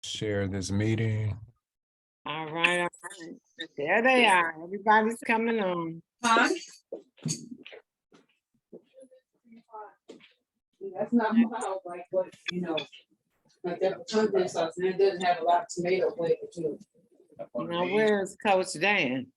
Share this meeting. All right, all right. There they are. Everybody's coming on. Huh? That's not mild, like what, you know, like that pumpkin sauce, and it doesn't have a lot of tomato flavor too. Now, where's Coach Dan?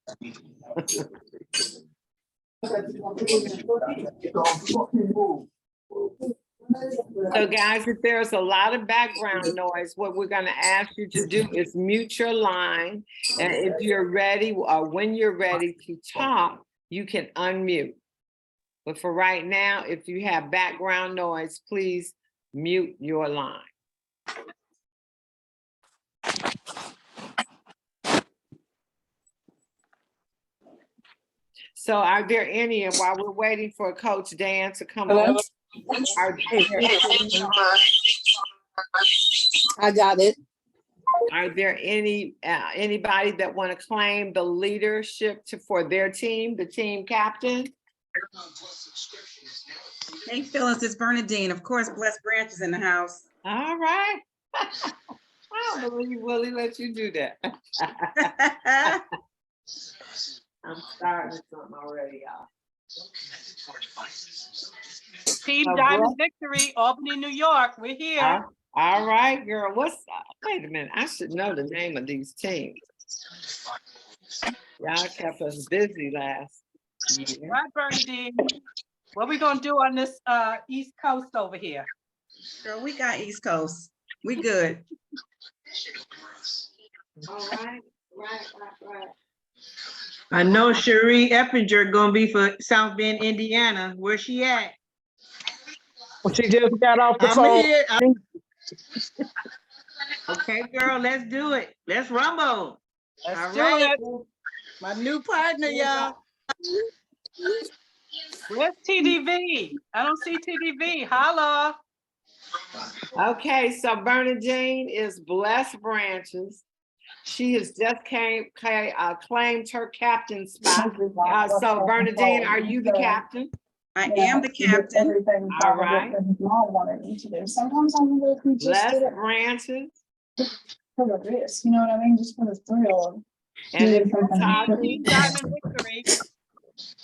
So guys, if there's a lot of background noise, what we're gonna ask you to do is mute your line. And if you're ready, or when you're ready to talk, you can unmute. But for right now, if you have background noise, please mute your line. So are there any, and while we're waiting for Coach Dan to come on, are I got it. there any, anybody that want to claim the leadership for their team, the team captain? Hey Phyllis, it's Bernadine. Of course, Blessed Branch is in the house. All right. I don't believe Willie let you do that. I'm starting something already, y'all. Team Oh, Diamond Victory, Albany, New York. We're here. All right, girl. Wait a minute. I should know the name of these teams. Y'all kept us busy last year. Right, Bernadine. What we gonna do on this East Coast over here? Girl, we got East Coast. We good. All right. I know Cherie Eppinger gonna be for South Bend, Indiana. Where's she at? She just got off the I'm phone. here. Okay, girl, let's do it. Let's rumble. Let's All do right. it. My new partner, y'all. Where's TDV? I don't see TDV. Holla. Okay, so Bernadine is Blessed Branches. She has just claimed her captain spot. So Bernadine, are you the captain? I am the captain. All right. Sometimes I wonder if we just did Blessed it Branches. for the risk, you know what I mean? Just for the thrill. And if Doing you're something talking, Team Diamond Victory.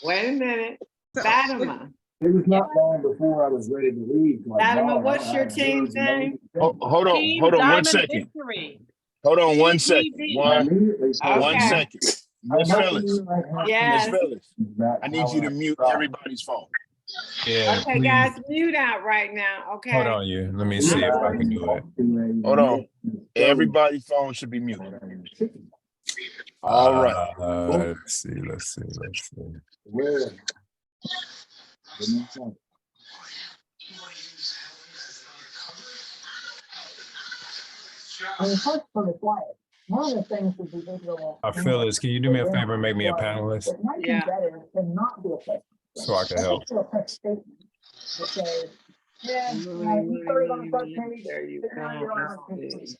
wait a minute, So- Fatima. It was not long before I was ready to leave. Fatima, what's your team's name? Hold Team on one Diamond second. Victory. Hold on one second. TDV. One Okay. second. Miss Phyllis, Yes. Miss Phyllis, I need you to mute everybody's phone. Yeah, Okay, please. guys, mute out right now, okay? Hold on, you. Let me see if I can do it. Hold on. Everybody's phone should be muted. All right. Let's see. I mean, first for the quiet. One of the things would be visual. Phyllis, can you do me a favor and make me a panelist It might be Yeah. better to not do a text. so I can help? Do a text statement that says, yeah, you started on the first page. There you but now you're on the go. 15th.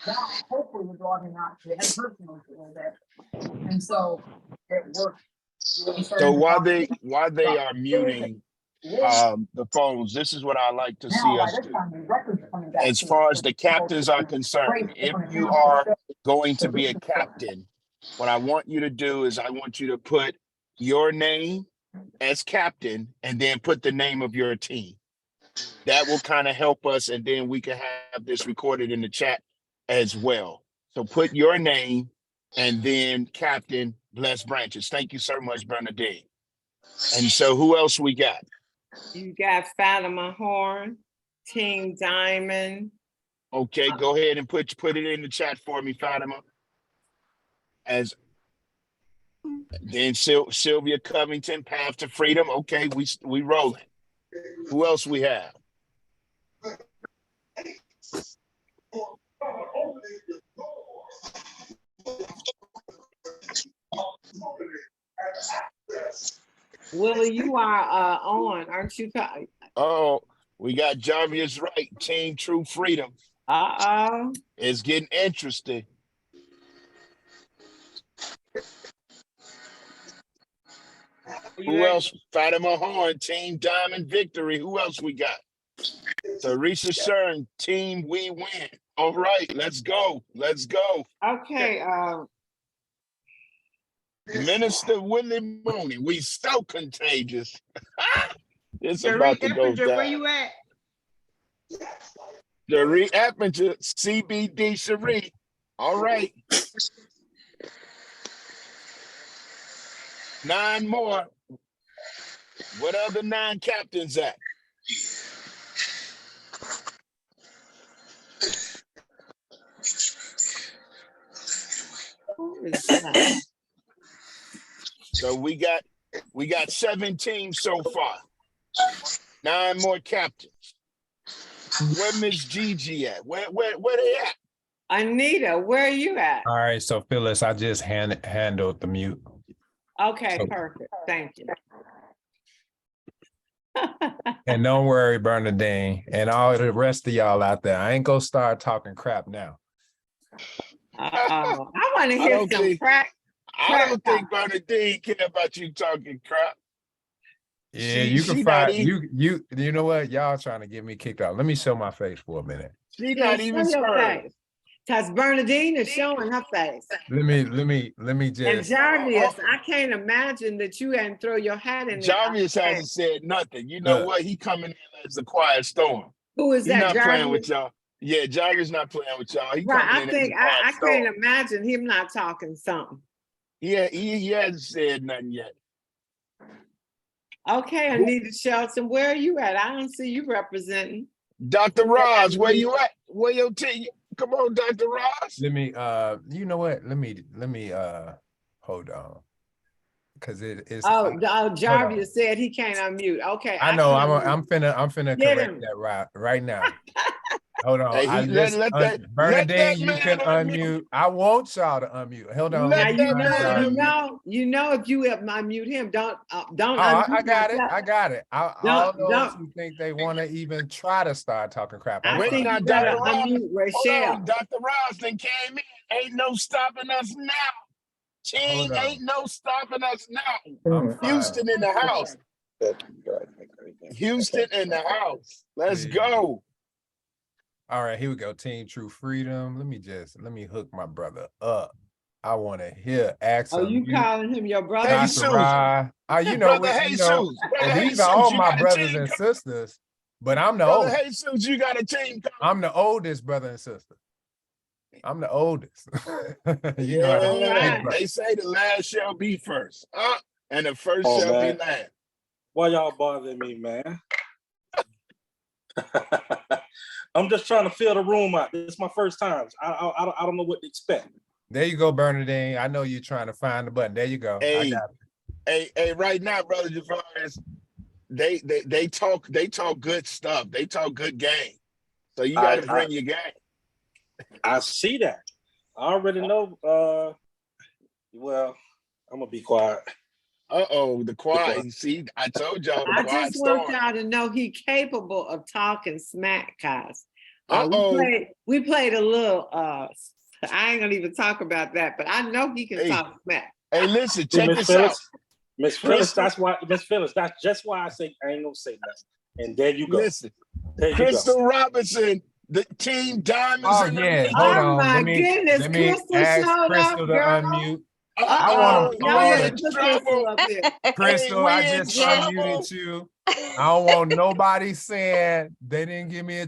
That hopefully would draw him out to his personal a little bit. And so it worked. So while they are muting the phones, this is what I like to see us do. As far as the captains are concerned, if you are going to be a captain, what I want you to do is I want you to put your name as captain and then put the name of your team. That will kind of help us, and then we can have this recorded in the chat as well. So put your name and then captain Blessed Branches. Thank you so much, Bernadine. And so who else we got? You got Fatima Horn, Team Diamond. Okay, go ahead and put it in the chat for me, Fatima. As then Sylvia Covington, Path to Freedom. Okay, we rolling. Who else we have? Willie, you are on, aren't you? Oh, we got Jarvis Wright, Team True Freedom. Uh-oh. It's getting interesting. Who else? Fatima Horn, Team Diamond Victory. Who else we got? Teresa Shern, Team We Win. All right, let's go. Let's go. Okay, Minister Willie Mooney. We so contagious. It's Cherie about to go Eppinger, where down. you at? Cherie Eppinger, CBD Cherie. All right. 9 more. What other 9 captains at? who is that? So we got 7 teams so far. 9 more captains. Where Miss Gigi at? Where they at? Anita, where are you at? All right, so Phyllis, I just handled the mute. Okay, So- perfect. Thank you. And don't worry, Bernadine, and all the rest of y'all out there. I ain't gonna start talking crap now. Uh-oh. I want to I hear don't some think- crack. I don't think Bernadine care about you talking crap. Yeah, She- you she can not find you know what? Y'all trying to get me kicked out. Let me show my face for a minute. She not even scared. Because Bernadine is showing her face. Let me And just Jarvis, I can't imagine that you hadn't throw your hat in there. Jarvis hasn't said nothing. You know Look. what? He coming in as a quiet storm. Who is He's that, not playing with Jarvis? y'all. Yeah, Jarvis not playing with y'all. He Right, coming I in think, as a quiet I storm. can't imagine him not talking something. Yeah, he hasn't said nothing yet. Okay, Anita Shelton, where are you at? I don't see you representing. Dr. Roz, where you at? Where your team? Come on, Dr. Roz. let me you know what? Let me hold on. Cause it's Oh, Jarvis said he can't unmute. Okay. I know can unmute. I'm finna Get correct him. that right now. Hold on. Hey, I let just that Bernadine, you man can unmute. unmute. I want y'all to unmute. Hold on. Let Now, let me you find know, Jarvis. you know, if you unmute him, don't Oh, unmute I got it. yourself. I got it. All Don't- those don't. who think they want to even try to start talking crap. I I'm Wait, think now, you better Dr. Roz, unmute Hold Rachel. on, Dr. Roz then came in. Ain't no stopping us now. Team, Hold on. ain't no stopping us now. I'm fine. Houston in the house. Houston in the house. Let's Yeah. go. All right, here we go. Team True Freedom. Let me hook my brother up. I want to hear Oh, you you, calling him your brother? Hey, Dr. Jesus. Rye. You know, Brother you know, Jesus. Brother these Jesus, are all you my got a brothers team and coming. sisters, but I'm the Brother oldest. Jesus, you got a team coming. I'm the oldest brother and sister. I'm the oldest. You know Yeah, how to Alright. they say the last shall be first. And the first Oh, shall man. be last. Why y'all bothering me, man? I'm just trying to fill the room out. This is my first time. I don't know what to expect. There you go, Bernadine. I know you're trying to find the button. There you go. I Hey, got it. hey, right now, brother Javarius, they talk good stuff. They talk good game. So you got to bring your game. I see that. I already know. Well, I'm gonna be quiet. The quiet. You see, I told y'all the I quiet just want storm. y'all to know he capable of talking smack, guys. Uh-oh. We played a little, I ain't gonna even talk about that, but I know he can Hey. talk smack. Hey, listen, See, check Miss this out. Phyllis, Miss Phyllis, Crystal. that's why, Miss Phyllis, that's just why I say I ain't gonna say nothing. And there you go. Listen, There you Crystal go. Robinson, the team Diamonds. Oh in the yeah, league. hold Oh on. my Let me goodness, Crystal ask showed Crystal up, to girl. unmute. I wanna- Y'all I better wanna- put Crystal up here. Crystal, we I in just trouble. unmuted you. I don't want nobody saying they didn't give me a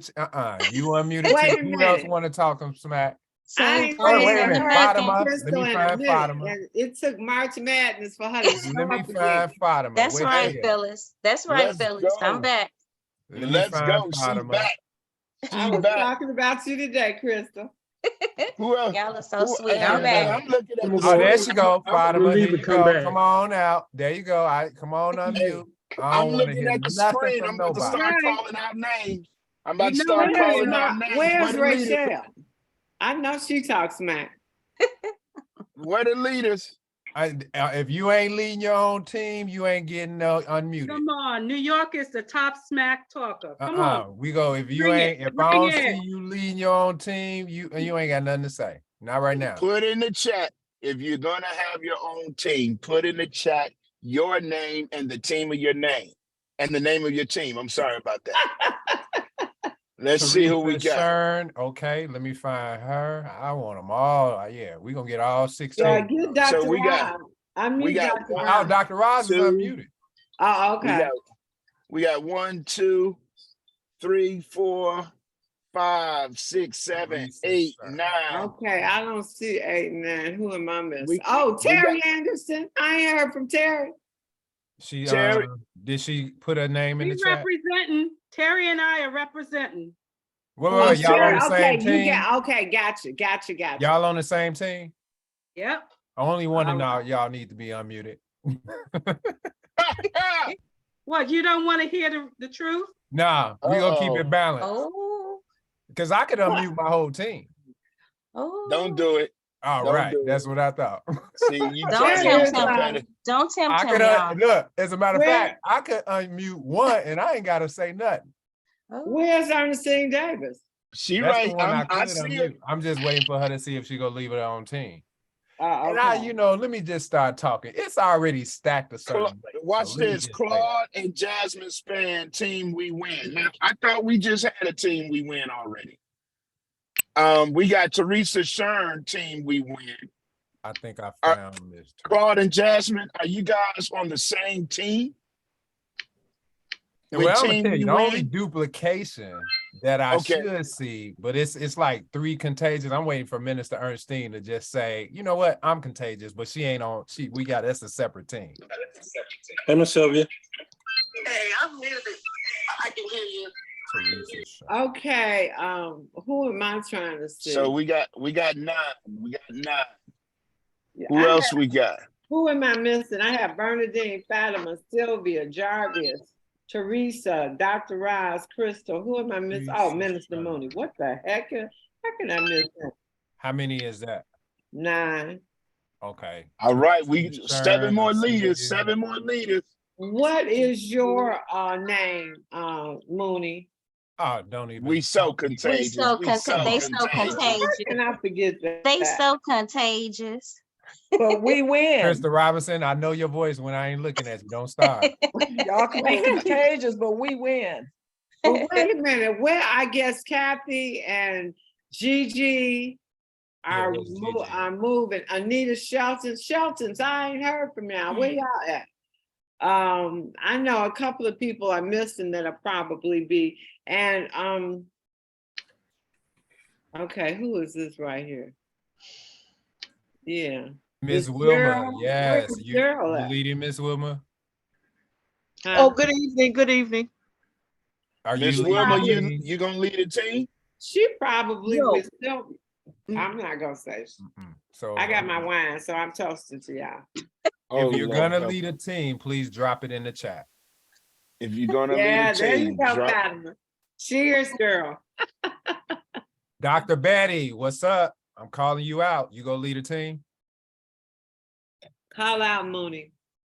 You unmuted Wait too. a Who else minute. want to talk some smack? I ain't Oh, seen wait a her minute. or Fatima. Crystal Let me in a find minute, Fatima. and it took March Madness for her to show Let me up again. find Fatima. That's Where right, she at? Phyllis. That's right, Let's Phyllis. go. I'm back. Let me Let's find go. She Fatima. back. I She was back. talking about you today, Crystal. Who else? Y'all are so sweet. Hey, I'm back. I'm looking at the Oh, there screen. she go, I'm gonna Fatima. leave Here and you come go. back. Come on out. There you go. Come on, unmute. I I'm don't want to looking hear at the nothing screen. from I'm about to nobody. start Right. calling out names. I'm about You to know start where's calling out names. Where's Where the leaders? Rachel? I know she talks smack. Where the leaders? If you ain't leading your own team, you ain't getting unmuted. Come on, New York is the top smack talker. Come on. We go. If you Bring ain't, it, if I bring don't it. see you leading your own team, you ain't got nothing to say. Not right now. Put in the chat, if you're gonna have your own team, put in the chat your name and the team of your name and the name of your team. I'm sorry about that. Let's see who we Teresa got. Shern. Okay, let me find her. I want them all. Yeah, we gonna get all 16. Yeah, get Dr. we got- Rob. I we mute got Dr. one- Oh, Rob. Dr. Roz is Two. unmuted. Oh, okay. We got 1, 2, 3, 4, 5, 6, 7, Teresa 8, Shern. 9. Okay, I don't see 8 and 9. Who am I missing? We- Oh, we got- Terry Anderson. I ain't heard from Terry. She Terry- did she put her name in We the chat? representing, Terry and I are representing. Wait, Oh, y'all on Terry, the okay, same team? gotcha. Y'all on the same team? Yep. I only want to All know y'all need to be unmuted. What, you don't want to hear the truth? Nah, we gonna keep it balanced. Oh, Cause I could unmute my whole team. oh. Don't do it. All Don't right, do it. that's what I thought. See, you Don't trying to tempt be him. competitive. Don't tempt I him, could y'all. look. As a matter of Where- fact, I could unmute one, and I ain't gotta say nothing. Oh. Where's Ernestine Davis? She That's right. the one I I could see her. unmute. I'm just waiting for her to see if she gonna leave her own team. And Okay. let me just start talking. It's already stacked a certain way. Watch So let me this. just say it. Claude and Jasmine Span, team we win. Now, I thought we just had a team we win already. We got Teresa Shern, team we win. I think I Are- found this. too. Claude and Jasmine, are you guys on the same team? With Well, I'm gonna team tell we you, the only win? duplication that I Okay. should see, but it's like 3 contagious. I'm waiting for Minister Ernestine to just say, you know what, I'm contagious, but she ain't on. That's a separate team. Hey, Miss Sylvia. Hey, I'm muted. I can hear you. Teresa Shaw. Okay, who am I trying to see? So we got 9. We got 9. Who I else have- we got? Who am I missing? I have Bernadine, Fatima, Sylvia, Jarvis, Teresa, Dr. Roz, Crystal. Who am I missing? Oh, Teresa Minister Shern. Mooney. What the heck? How can I miss that? How many is that? 9. Okay. All right, we Teresa 7 Shern, more I see leaders. you. 7 more leaders. What is your name, Mooney? Oh, don't even. We so don't even- contagious. so We con- so they so contagious. contagious. And I forget that. They so contagious. But we win. Krista Robinson, I know your voice when I ain't looking at you. Don't start. Y'all can be contagious, but we win. But wait a minute, where I guess Kathy and Gigi are, where's Gigi? are moving. Anita Shelton's, I ain't heard from y'all. Where y'all at? I know a couple of people are missing that'll probably be, and okay, who is this right here? Yeah. Miss Miss Wilma, Cheryl? yes. Where's You Cheryl at? leading Miss Wilma? Huh? Oh, good evening, good evening. Are you Miss leading Wilma, the team? you gonna lead a team? She probably No. will still, I'm not gonna say. Mm-mm. So I got my wine, so I'm toasting to y'all. Oh, if you're Lord, gonna help. lead a team, please drop it in the chat. If you're gonna Yeah, lead a there you team, go, drop. Fatima. Cheers, girl. Dr. Betty, what's up? I'm calling you out. You gonna lead a team? Call out Mooney.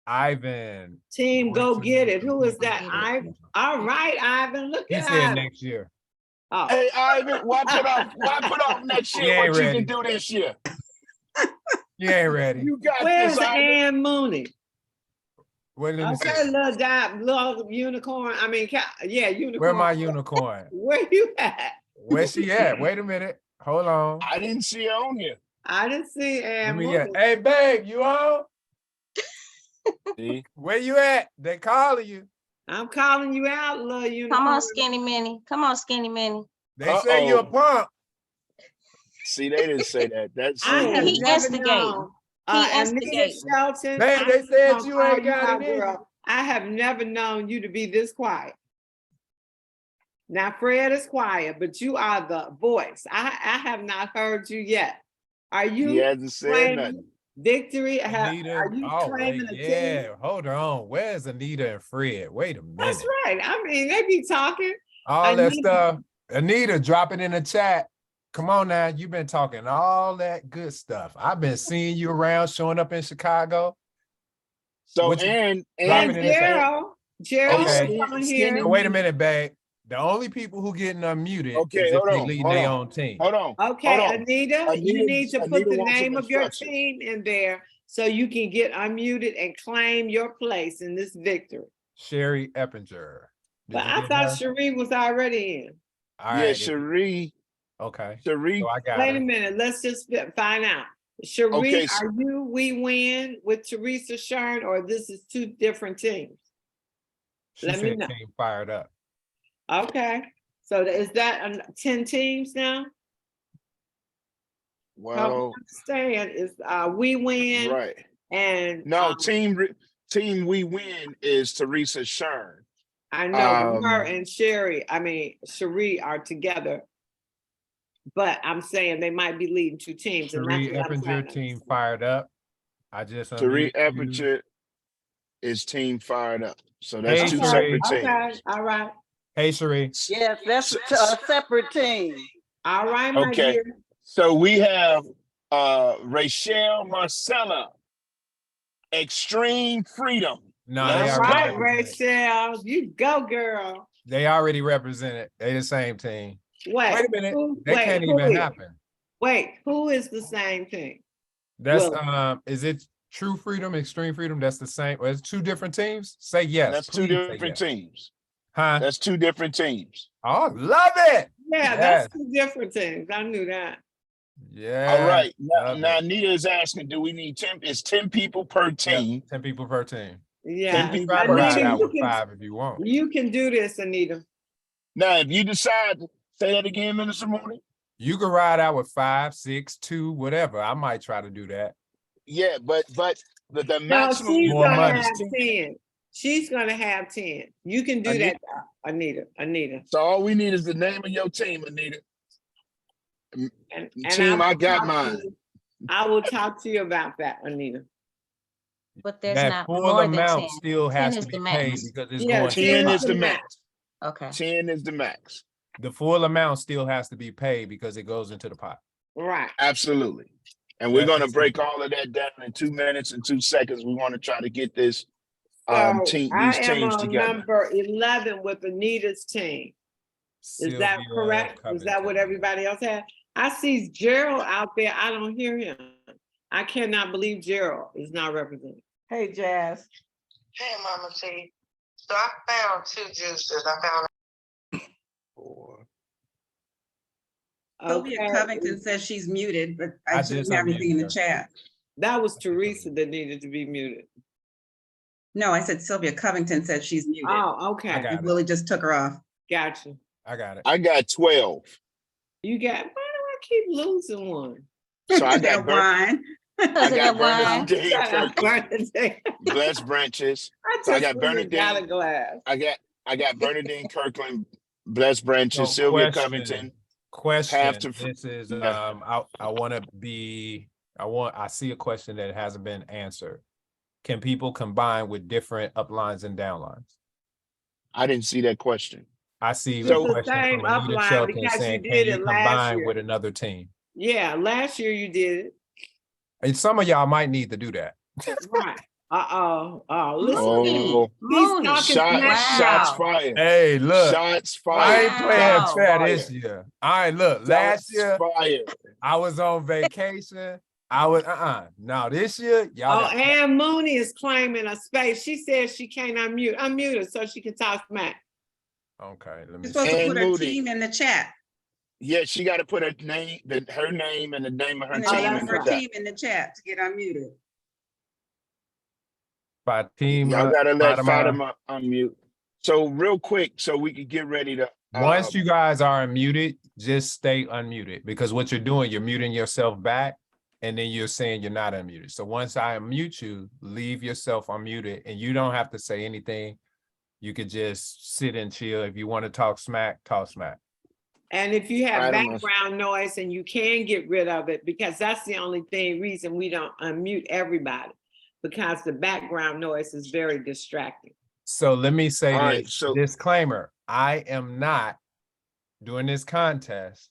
Ivan. Team, go What get team? it. Who is that? Ivan. All right, Ivan. Look He at said Ivan. next year. Oh, Hey, Ivan, why put off next He year ain't what you ready. can do this year? You ain't ready. You got where's this, Ivan. Ann Mooney? Wait, let me Okay, see. little unicorn. I mean, yeah, unicorn. Where my unicorn? Where you at? Where she at? Wait a minute. Hold on. I didn't see her on here. I didn't see Let Ann me Mooney. get. Hey, babe, you on? See? Where you at? They calling you. I'm calling you out, little unicorn. Come on, Skinny Minnie. Come on, Skinny Minnie. They say you a Uh-oh. punk. See, they didn't say that. That's I have He never instigating. known. He Anita instigating. Shelton. Man, I they said gonna you call ain't got out, it in you. girl. I have never known you to be this quiet. Now, Fred is quiet, but you are the voice. I have not heard you yet. Are he you hasn't said claiming nothing. victory? Anita. Are you Oh, claiming wait, a yeah. team? Hold on. Where's Anita and Fred? Wait a minute. That's right. I mean, they be talking. All that Anita. stuff. Anita, drop it in the chat. Come on now, you've been talking all that good stuff. I've been seeing you around, showing up in Chicago. So What you and dropping in the chat? Gerald Okay. is on here. Wait a minute, babe. The only people who getting unmuted Okay, is if hold they on, leading hold their on. own team. Hold on. Okay, hold on. Anita, you need to put Anita the wants some name of your instructions. team in there so you can get unmuted and claim your place in this victory. Sherry Eppinger. Did But you I get thought her? Cherie was already in. All Yeah, right. Cherie. Okay. Cherie. So I got Wait a her. minute, let's just find out. Cherie, Okay, so- are you We Win with Teresa Shern, or this is two different teams? She Let me said know. team fired up. Okay, so is that 10 teams now? Help me Well, understand, is We Win right. and No, team We Win is Teresa Shern. I know her Um, and Cherie are together. But I'm saying they might be leading two teams. And that's Sheree what I'm trying Eppinger to team fired up. I just Cherie unmuted you. Eppinger is team fired up. So that's Hey, two Cherie. separate teams. Okay, all right. Hey, Sheree. Yes, that's a separate team. All right, my Okay. dear. So we have Rachel Marcella, Extreme Freedom. No, Let's they All already right, represented. Rachel. You go, girl. They already represented. They the same team. Wait, Wait a minute. who- They wait, can't who even is? happen. Wait, who is the same thing? That's Well- is it True Freedom, Extreme Freedom? That's the same. Well, it's two different teams. Say yes. That's two Please say different yes. teams. Huh? That's two different teams. Oh, love it. Yeah, Yes. that's two different things. I knew that. Yeah. All right. Now, love now it. Nita is asking, do we need 10? It's 10 people per Yep, team. 10 people per team. Yeah. You can people try to per ride team. out with 5 if you want. You can do this, Anita. Now, if you decide, say that again, Minister Mooney. You can ride out with 5, 6, 2, whatever. I might try to do that. Yeah, but the No, maximum she's More gonna money. have 10. She's gonna have 10. You can do Anita- that, Anita. So all we need is the name of your team, Anita. And Team, I will got talk to mine. you- I will talk to you about that, Anita. But there's That not full more than amount 10. still 10 has is to the be paid max. because it's Yeah, going 10 10 is the max. Okay. 10 is the max. the full amount still has to be paid because it goes into the pot. Right. Absolutely. And we're That's going to the break secret. all of that down in 2 minutes and 2 seconds. We want to try to get this So these I am teams on together. number 11 with Anita's team. Is that Sylvia correct? Is that what Covington. everybody else had? I see Gerald out there. I don't hear him. I cannot believe Gerald is not represented. Hey, Jazz. Hey, Mama T. So I found 2 juices. I found Sylvia Okay, Covington says she's muted, but I I just didn't have anything in the unmuted her. chat. that was Teresa that needed to be muted. No, I said Sylvia Covington said she's muted. Oh, I okay. got it. Willie just took her off. Gotcha. I got it. I got 12. You got, why do I keep losing one? So I That got wine. I Because of got the wine. Bernadine Shut up, Kirkland, Bernadette. Blessed Branches. I So I just got went and got a Bernadine. glass. I got Bernadine Kirkland, Blessed Branches, So Sylvia question. Covington. Question. to- This is Yeah. I want to be I see a question that hasn't been answered. Can people combine with different uplines and downlines? I didn't see that question. I see So- a The question same from Anita upline Shelton because you saying, did can you it last combine year. with another team? Yeah, last year you did it. And some of y'all might need to do that. Right. Oh, listen. Oh, Mooney. talking shots Wow. fired. Hey, look, Shots I fired. ain't playing Wow. fair this year. All right, look, last Shots year fired. I was on vacation. I was Now this year, y'all Oh, got Ann Mooney is claiming a space. She says she can't unmute. Unmute her so she can talk smack. okay. Let me You're supposed to And put her Moody. team in the chat. Yeah, she got to put her name and the name of her And team the name in of the her chat. team in the chat to get unmuted. Fatima. Y'all gotta let Fatima. Fatima unmute. So real quick, so we could get ready to. Once you guys are unmuted, just stay unmuted because what you're doing, you're muting yourself back and then you're saying you're not unmuted. So once I unmute you, leave yourself unmuted and you don't have to say anything. You could just sit and chill. If you want to talk smack, talk smack. And if you have Right, I'm gonna- background noise and you can get rid of it, because that's the only reason we don't unmute everybody, because the background noise is very distracting. So let me say All this right, so- disclaimer. I am not doing this contest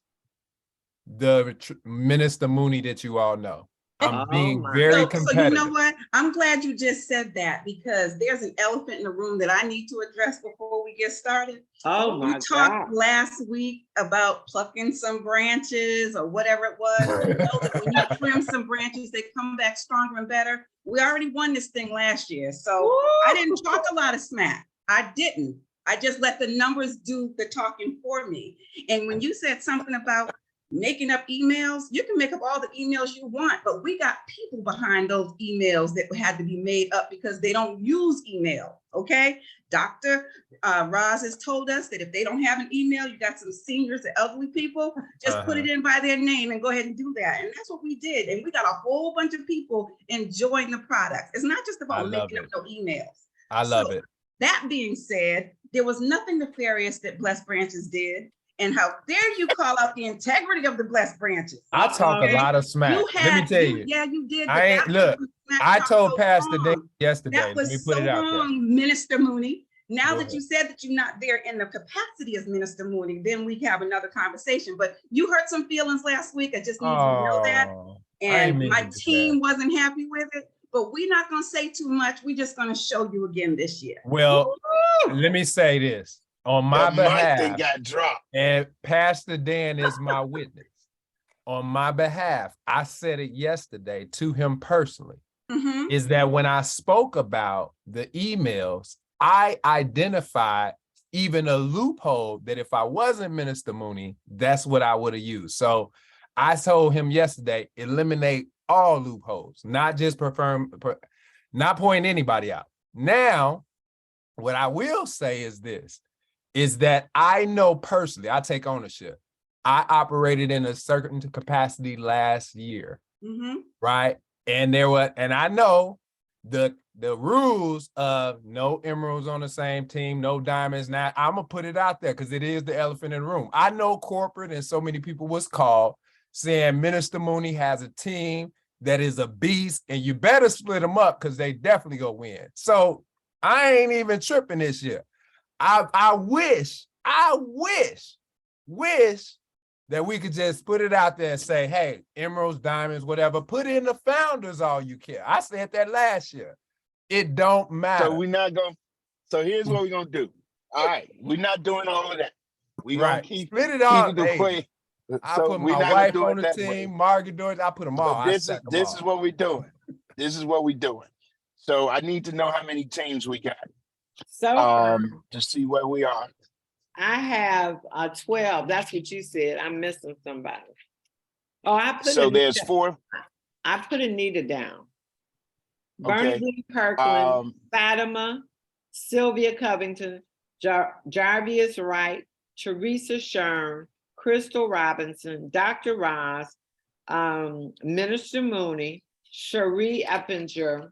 Minister Mooney that you all know. I'm Oh being my. very So you know competitive. what? I'm glad you just said that because there's an elephant in the room that I need to address before we get started. Oh We my talked God. last week about plucking some branches or whatever it was. We know that when you trim some branches, they come back stronger and better. We already won this thing last year, so I didn't talk a lot of smack. I didn't. I just let the numbers do the talking for me. And when you said something about making up emails, you can make up all the emails you want, but we got people behind those emails that had to be made up because they don't use email, okay? Dr. Roz has told us that if they don't have an email, you got some seniors and elderly people, just put it in by their name and go ahead and do that. And that's what we did. And we got a whole bunch of people enjoying the product. It's not just about making up no emails. I love it. That being said, there was nothing nefarious that Blessed Branches did. And how dare you call out the integrity of the Blessed Branches? I talk a lot of smack. Let me tell you. Yeah, you did. I ain't, look, I told Pastor Dave yesterday, that let me was put so it out there. wrong, Minister Mooney. Now Go that you said that you're not there in the capacity as Minister Mooney, then we have another conversation. But you hurt some feelings last week. I just need you to know that. Oh, I ain't And mean my to do team wasn't happy with it. But we're not going to say too much. We're just going to show you again this year. Well, let me say this on my That mic behalf, thing got dropped. and Pastor Dan is my witness. On my behalf, I said it yesterday to him personally, is that when I spoke about the emails, I identified even a loophole that if I wasn't Minister Mooney, that's what I would have used. So I told him yesterday, eliminate all loopholes, not just not pointing anybody out. Now, what I will say is this, is that I know personally, I take ownership. I operated in a certain capacity last year, right? And I know the rules of no emeralds on the same team, no diamonds. Now I'm gonna put it out there because it is the elephant in the room. I know corporate and so many people was called saying Minister Mooney has a team that is a beast and you better split them up because they definitely go win. So I ain't even tripping this year. I wish that we could just put it out there and say, hey, emeralds, diamonds, whatever, put in the founders all you care. I said that last year. It don't matter. So we're not going, so here's what we're going to do. All right, we're not doing all of that. We're going to keep split it all. the way. I So put we're my not wife gonna do on it the that way. team, Margaret Doyle, I put them all. But this is what we're doing. This is what we're doing. So I need to know how many teams we got So to see where we are. I have 12. That's what you said. I'm missing somebody. Oh, I put So Anita- there's 4. I put Anita down. Okay. Bernadine Kirkland, Fatima, Sylvia Covington, Jarvius Wright, Teresa Sherm, Crystal Robinson, Dr. Ross, Minister Mooney, Cherie Eppinger,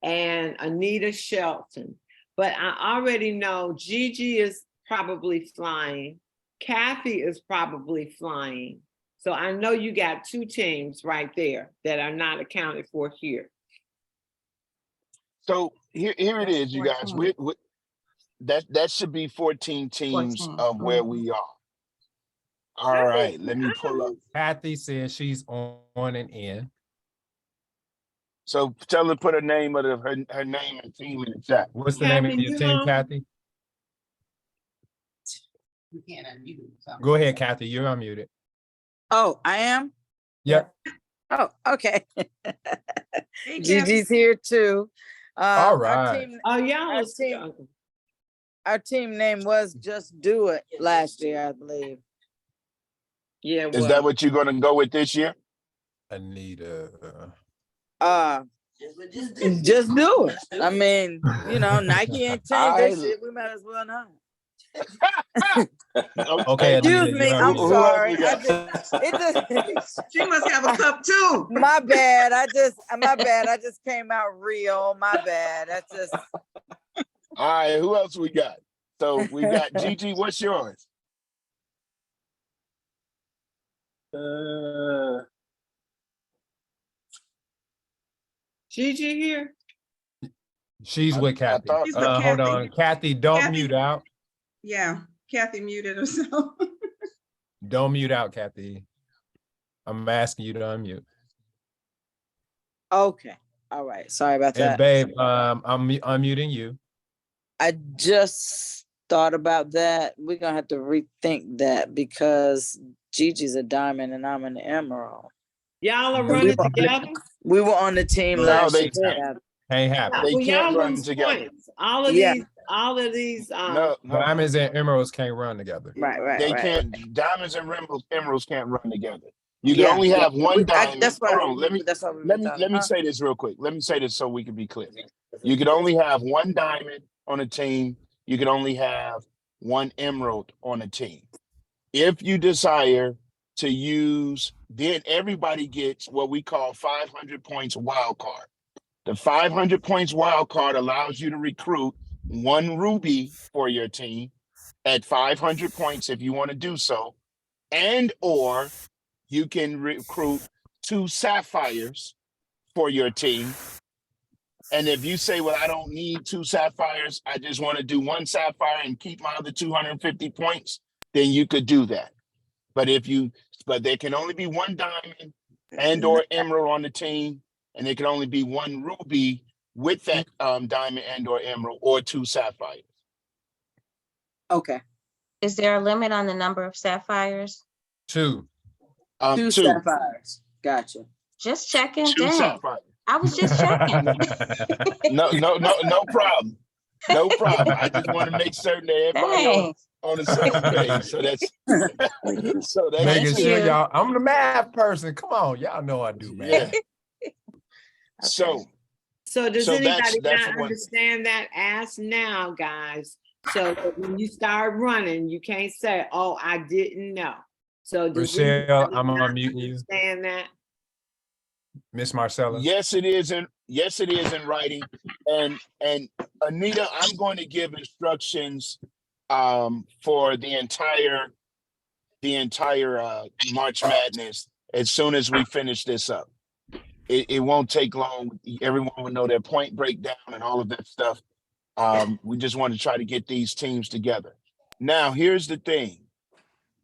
and Anita Shelton. But I already know Gigi is probably flying. Kathy is probably flying. So I know you got 2 teams right there that are not accounted for here. So here it is, you guys. That should be 14 teams 14. of where we are. All right, let me pull up. Kathy says she's on and in. So tell her to put her name of her name and team in the chat. What's the name of Kathy, your you team, on? Kathy? You can't unmute it, so. Go ahead, Kathy, you're unmuted. Oh, I am? Yep. Oh, okay. Hey, Gigi's here too. All right. Our team name was Just Do It last year, I believe. Yeah. Is that what you're going to go with this year? Anita. Just do it. I mean, you know, Nike ain't changed that shit. We might as well not. Okay. Excuse me, I'm sorry. She must have a cup too. My bad. I just came out real. My bad. That's just. All right, who else we got? So we got Gigi, what's yours? Gigi here? She's with Kathy. She's with Hold Kathy. on. Kathy, don't Kathy. mute out. Yeah, Kathy muted herself. Don't mute out, Kathy. I'm asking you to unmute. Okay, all right, sorry about And that. babe, I'm unmuting you. I just thought about that. We're gonna have to rethink that because Gigi's a diamond and I'm an emerald. Y'all are And running together? We were on the team No, last they year. can't. Ain't happening. They Well, can't y'all run lose together. points. All of Yeah. these, No, no, Diamonds and emeralds can't run together. Right. they can't. Diamonds and emeralds can't run together. You can Yeah, only have one diamond. that's what Hold on, let me say this real quick. Let me say this so we can be clear. You can only have one diamond on a team. You can only have one emerald on a team. If you desire to use, then everybody gets what we call 500 points wild card. The 500 points wild card allows you to recruit one ruby for your team at 500 points if you want to do so, and or you can recruit 2 sapphires for your team. And if you say, well, I don't need 2 sapphires, I just want to do 1 sapphire and keep my other 250 points, then you could do that. But there can only be 1 diamond and or emerald on the team, and there can only be 1 ruby with that diamond and or emerald, or 2 sapphires. Okay. Is there a limit on the number of sapphires? 2. 2 2. sapphires. Gotcha. Just checking. 2 Dang. sapphires. I was just checking. No problem. No problem. I just want to make certain that everybody Dang. on the same page. So that's Making sure you. y'all, I'm the math person. Come on, y'all know I do math. yeah. So does So anybody that's not one- understand that? Ask now, guys. So that when you start running, you can't say, oh, I didn't know. So does Rochelle, anybody I'm not unmuting you. understand that? Miss Marcella. yes, it is in writing. And Anita, I'm going to give instructions for the entire March Madness as soon as we finish this up. It won't take long. Everyone will know their point breakdown and all of that stuff. We just want to try to get these teams together. Now, here's the thing.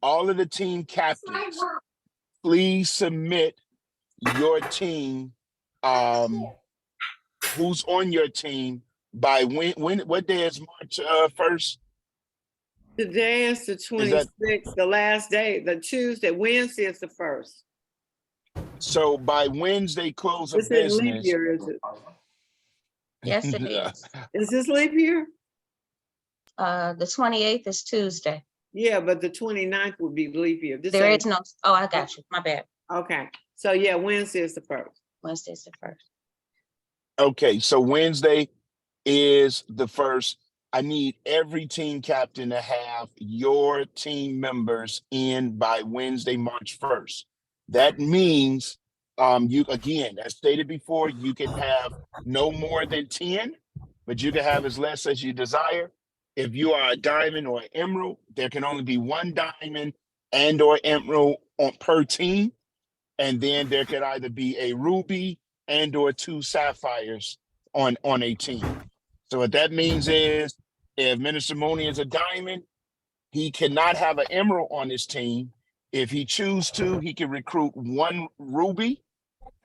All of the team captains, please submit your team, who's on your team by what day is March 1st? Today is the 26th, the last day, the Tuesday, Wednesday is the 1st. So by Wednesday close of This is leap business. year, is it? Yes, it is. Is this leap year? The 28th is Tuesday. Yeah, but the 29th would be leap year. This There ain't- is no, oh, I got you. My bad. Okay, so yeah, Wednesday is the 1st. Wednesday's the 1st. Okay, so Wednesday is the 1st. I need every team captain to have your team members in by Wednesday, March 1st. That means, you, again, as stated before, you can have no more than 10, but you can have as less as you desire. If you are a diamond or an emerald, there can only be 1 diamond and or emerald per team. And then there could either be a ruby and or 2 sapphires on a team. So what that means is, if Minister Mooney is a diamond, he cannot have an emerald on his team. If he chooses to, he can recruit 1 ruby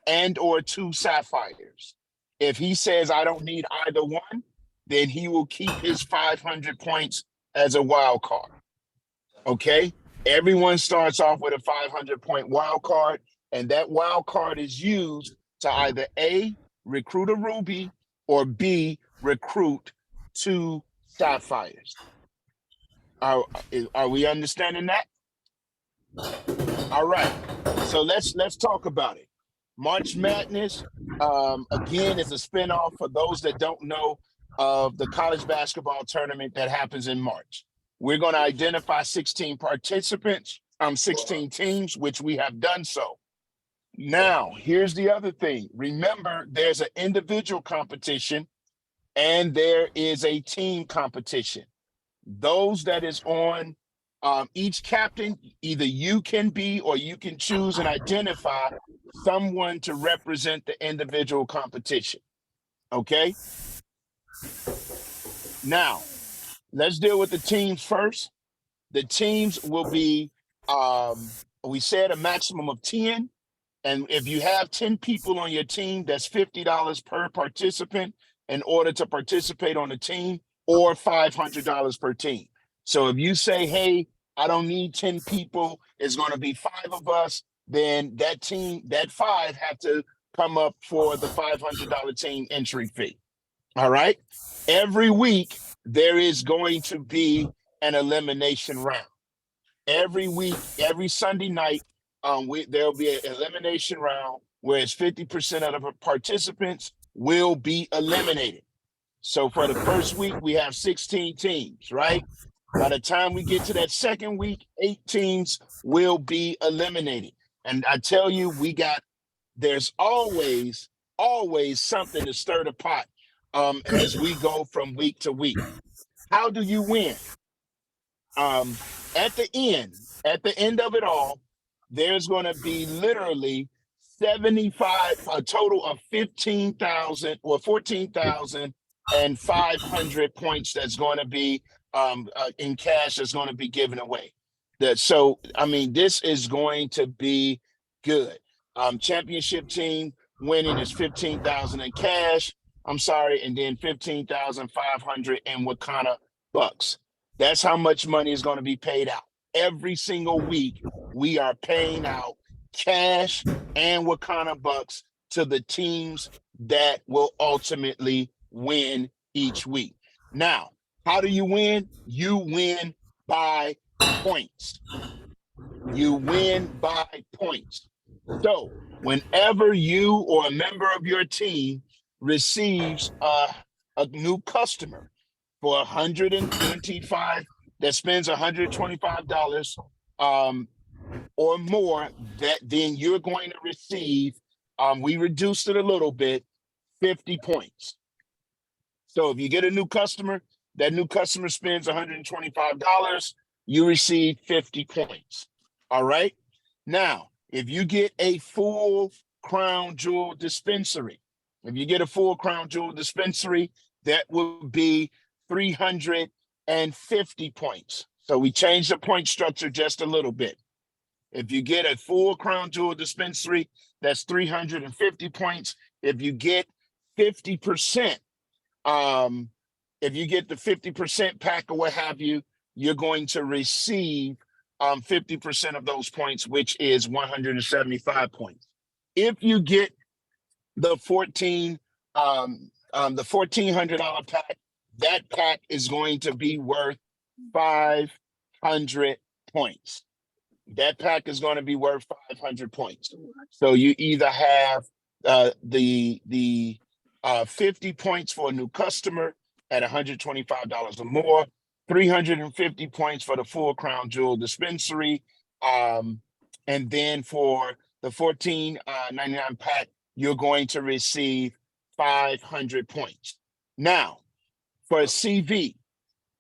and or 2 sapphires. If he says, I don't need either one, then he will keep his 500 points as a wild card. Okay? Everyone starts off with a 500 point wild card, and that wild card is used to either A, recruit a ruby, or B, recruit 2 sapphires. Are we understanding that? All right. So let's talk about it. March Madness, again, is a spinoff for those that don't know of the college basketball tournament that happens in March. We're going to identify 16 participants, 16 teams, which we have done so. Now, here's the other thing. Remember, there's an individual competition and there is a team competition. Those that is on each captain, either you can be or you can choose and identify someone to represent the individual competition. Okay? Now, let's deal with the teams first. The teams will be We said a maximum of 10. And if you have 10 people on your team, that's $50 per participant in order to participate on the team, or $500 per team. So if you say, hey, I don't need 10 people, it's going to be 5 of us, then that team, that 5 have to come up for the $500 team entry fee. All right. Every week, there is going to be an elimination round. Every week, every Sunday night, there'll be an elimination round where it's 50% of the participants will be eliminated. So for the first week, we have 16 teams, right? By the time we get to that second week, 8 teams will be eliminated. And I tell you, there's always something to stir the pot as we go from week to week. How do you win? At the end of it all, there's going to be literally a total of 15,000 or 14,500 points that's going to be in cash that's going to be given away. So, I mean, this is going to be good. Championship team winning is 15,000 in cash. I'm sorry, and then 15,500 in Wakana bucks. That's how much money is going to be paid out. Every single week, we are paying out cash and Wakana bucks to the teams that will ultimately win each week. Now, how do you win? You win by points. You win by points. So whenever you or a member of your team receives a new customer for 125, that spends $125 or more, then you're going to receive, we reduced it a little bit, 50 points. So if you get a new customer, that new customer spends $125, you receive 50 points. All right. Now, if you get a full Crown Jewel dispensary, that will be 350 points. So we changed the point structure just a little bit. If you get a full Crown Jewel dispensary, that's 350 points. If you get 50%, if you get the 50% pack or what have you, you're going to receive 50% of those points, which is 175 points. If you get the $1,400 pack, that pack is going to be worth 500 points. That pack is going to be worth 500 points. So you either have the 50 points for a new customer at $125 or more, 350 points for the full Crown Jewel dispensary, and then for the $14.99 pack, you're going to receive 500 points. Now, for a CV,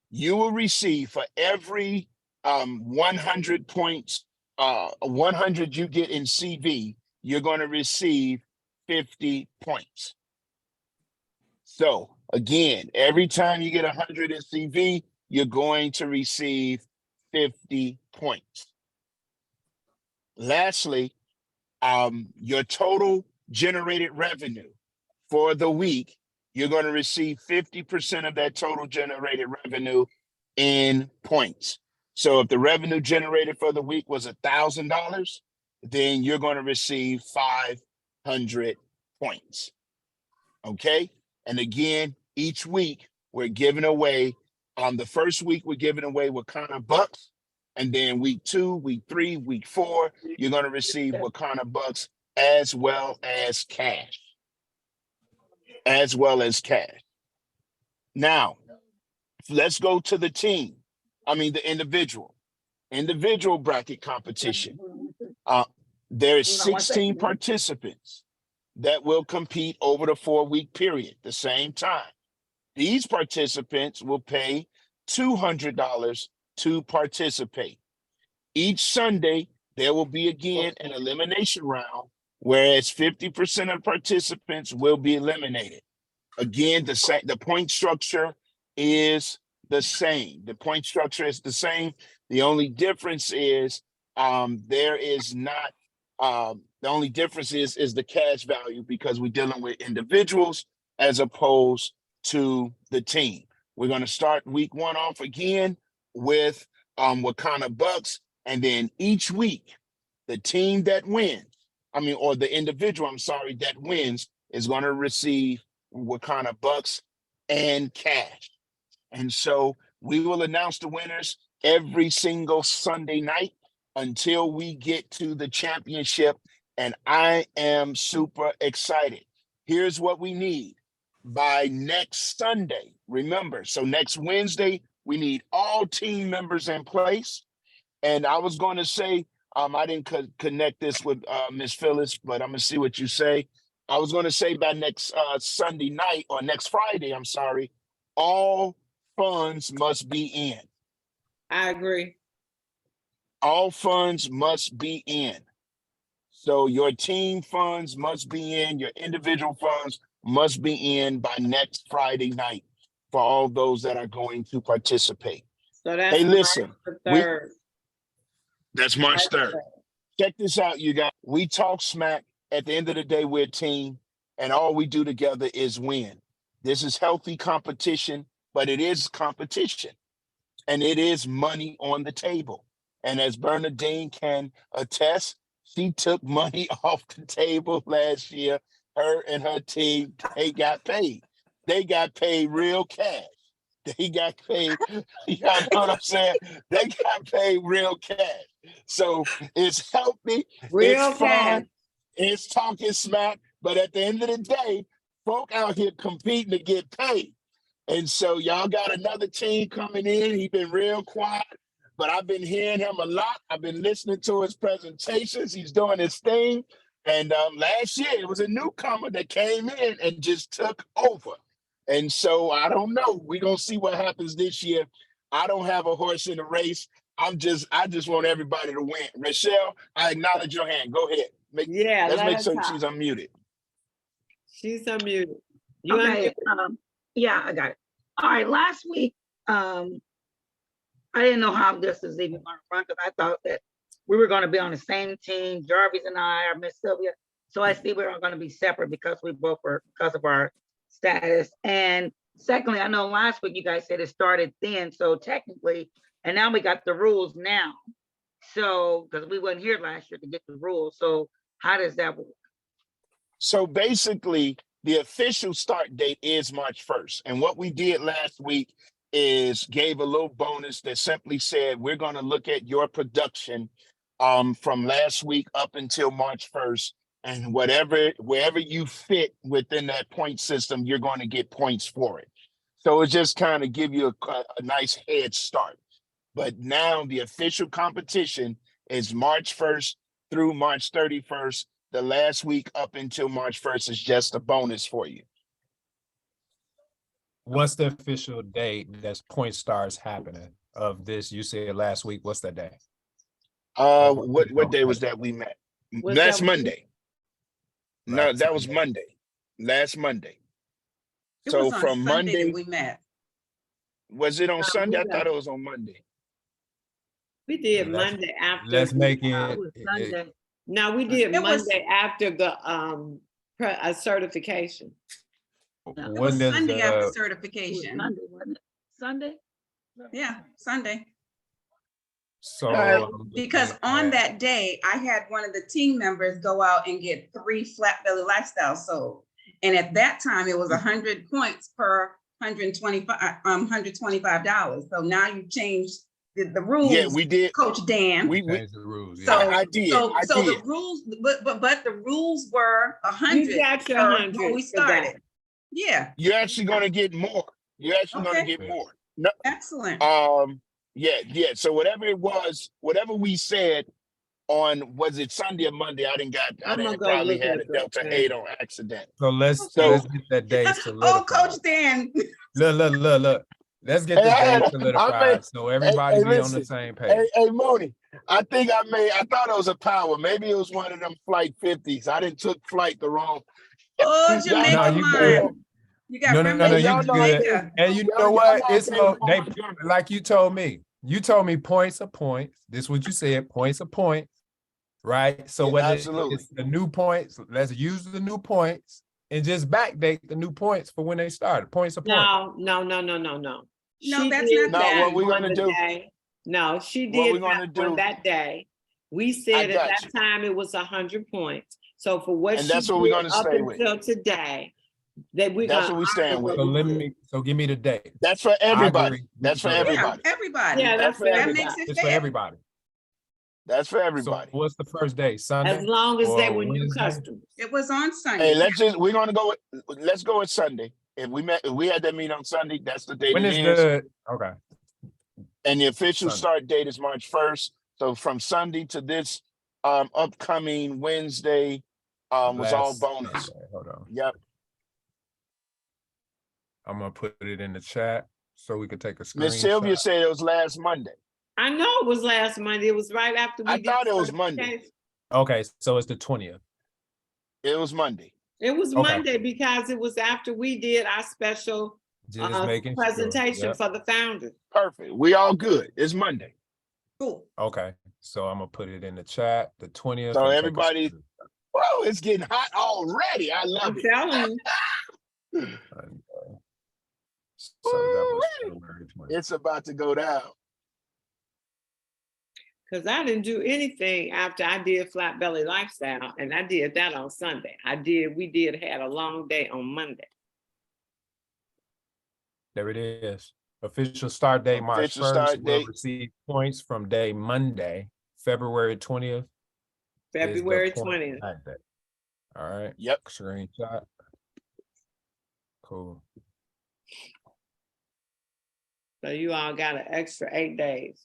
you will receive for every 100 points, 100 you get in CV, you're going to receive 50 points. So again, every time you get 100 in CV, you're going to receive 50 points. Lastly, your total generated revenue for the week, you're going to receive 50% of that total generated revenue in points. So if the revenue generated for the week was $1,000, then you're going to receive 500 points. Okay. And again, each week we're giving away, the first week we're giving away Wakana bucks. And then week 2, week 3, week 4, you're going to receive Wakana bucks as well as cash. Now, let's go to the individual bracket competition. There is 16 participants that will compete over the 4-week period, the same time. These participants will pay $200 to participate. Each Sunday, there will be again an elimination round, whereas 50% of participants will be eliminated. Again, the point structure is the same. The only difference is There is not, the only difference is the cash value because we're dealing with individuals as opposed to the team. We're going to start week 1 off again with Wakana Bucks. And then each week, the team that wins, or the individual, that wins is going to receive Wakana Bucks and cash. And so we will announce the winners every single Sunday night until we get to the championship. And I am super excited. Here's what we need by next Sunday. Remember, so next Wednesday, we need all team members in place. And I was going to say, I didn't connect this with Ms. Phyllis, but I'm going to see what you say. I was going to say by next Sunday night or next Friday, all funds must be in. I agree. All funds must be in. So your team funds must be in, your individual funds must be in by next Friday night for all those that are going to participate. So that's hey, listen, March the 3rd. That's March 3rd. Check this out, you guys. We talk smack. At the end of the day, we're a team, and all we do together is win. This is healthy competition, but it is competition, and it is money on the table. And as Bernadine can attest, she took money off the table last year. Her and her team, they got paid. They got paid real cash. They got paid, you know what I'm saying? They got paid real cash. So it's healthy, Real it's cash. fun, it's talking smack, but at the end of the day, folk out here competing to get paid. And so y'all got another team coming in. He's been real quiet, but I've been hearing him a lot. I've been listening to his presentations. He's doing his thing. And last year, it was a newcomer that came in and just took over. And so I don't know. We're going to see what happens this year. I don't have a horse in the race. I just want everybody to win. Rochelle, I acknowledge your hand. Go ahead. Let's make sure she's unmuted. She's unmuted. You Okay, yeah, I got it. All right, last week, I didn't know how this is even gonna run, because I thought that we were gonna be on the same team, Jarvis and I, or Miss Sylvia. So I see we're gonna be separate because we both were, because of our status. And secondly, I know last week you guys said it started then, so technically, and now we got the rules now. So, because we weren't here last year to get the rules, so how does that work? So basically, the official start date is March 1st. And what we did last week is gave a little bonus that simply said, we're going to look at your production from last week up until March 1st. And wherever you fit within that point system, you're going to get points for it. So it just kind of give you a nice head start. But now the official competition is March 1st through March 31st. The last week up until March 1st is just a bonus for you. What's the official date that point starts happening of this? You said last week. What's that day? What day was that we met? Last Monday. No, that was Monday. Last Monday. So from Monday we met. Was it on Sunday? I thought it was on Monday. We did Monday after. Let's make it. No, we did Monday after the certification. It was Sunday after certification. Monday, wasn't it? Sunday? Yeah, Sunday. So because on that day, I had one of the team members go out and get 3 Flat Belly Lifestyle sold. And at that time, it was 100 points per $125. So now you changed the rules. Yeah, we did. Coach Dan. We changed the rules. So Yeah. I did. The rules, but the rules were 100. You got your 100 when we for that. started. Yeah. You're actually going to get more. You're actually going to get more. No, excellent. Yeah. So whatever it was, whatever we said on, was it Sunday or Monday? I didn't probably had a Delta 8 on accident. So let's get that date solidified. Oh, Coach Dan. Look. Let's get the date solidified so everybody be on the same page. Hey, Mooney, I thought it was a power. Maybe it was one of them flight 50s. I didn't took flight the wrong. Oh, Jamaica mine. You got no, you good. Jamaica. And you know what? It's they like you told me. you told me points are points. This is what you said, points are points, right? So Yeah, whether absolutely. it's the new points, let's use the new points and just backdate the new points for when they started. Points are points. No. No, She that's did not No, that what we're on gonna the do- day. No, she what we're did gonna that on do- that day. We said at got that you. time it was 100 points. So for what And she that's what we're did gonna up stay with. until today, that we're That's gonna what we honor stand with. what So we did. so give me the date. That's for everybody. agree. That's for Yeah, Yeah, everybody. everybody. Yeah, that's for That everybody. makes it It's for fair. everybody. That's for So everybody. what's the first day? Sunday? As long as they or were new Wednesday? customers. It was on Sunday. Hey, let's go with Sunday. If we had that meeting on Sunday, that's the date When it is is. the, okay, And the official Sunday. start date is March 1st. So from Sunday to this upcoming Wednesday was all last bonus. Sunday. Hold on. Yep. I'm gonna put it in the chat so we could take a screenshot. Miss Sylvia said it was last Monday. I know it was last Monday. It was right after we I did thought it was certification. Okay, so it's the 20th. It was Monday. It was Okay. Monday because it was after we did our special Just making sure. presentation Yep. for the founders. Perfect. We all good. It's Monday. Cool. Okay, so I'm gonna put it in the chat, the 20th. So and take a everybody- screenshot. Whoa, it's getting hot already. I love I'm it. telling you. And, so that was February 20th. It's about to go down. Cause I didn't do anything after I did Flat Belly Lifestyle, and I did that on Sunday. We had a long day on Monday. There it is. Official start date, March Official 1st. start Will date. receive points from day Monday, February 20th. is the February point 20th. back day. All right. Yep. Screenshot. Cool. So you all got an extra 8 days.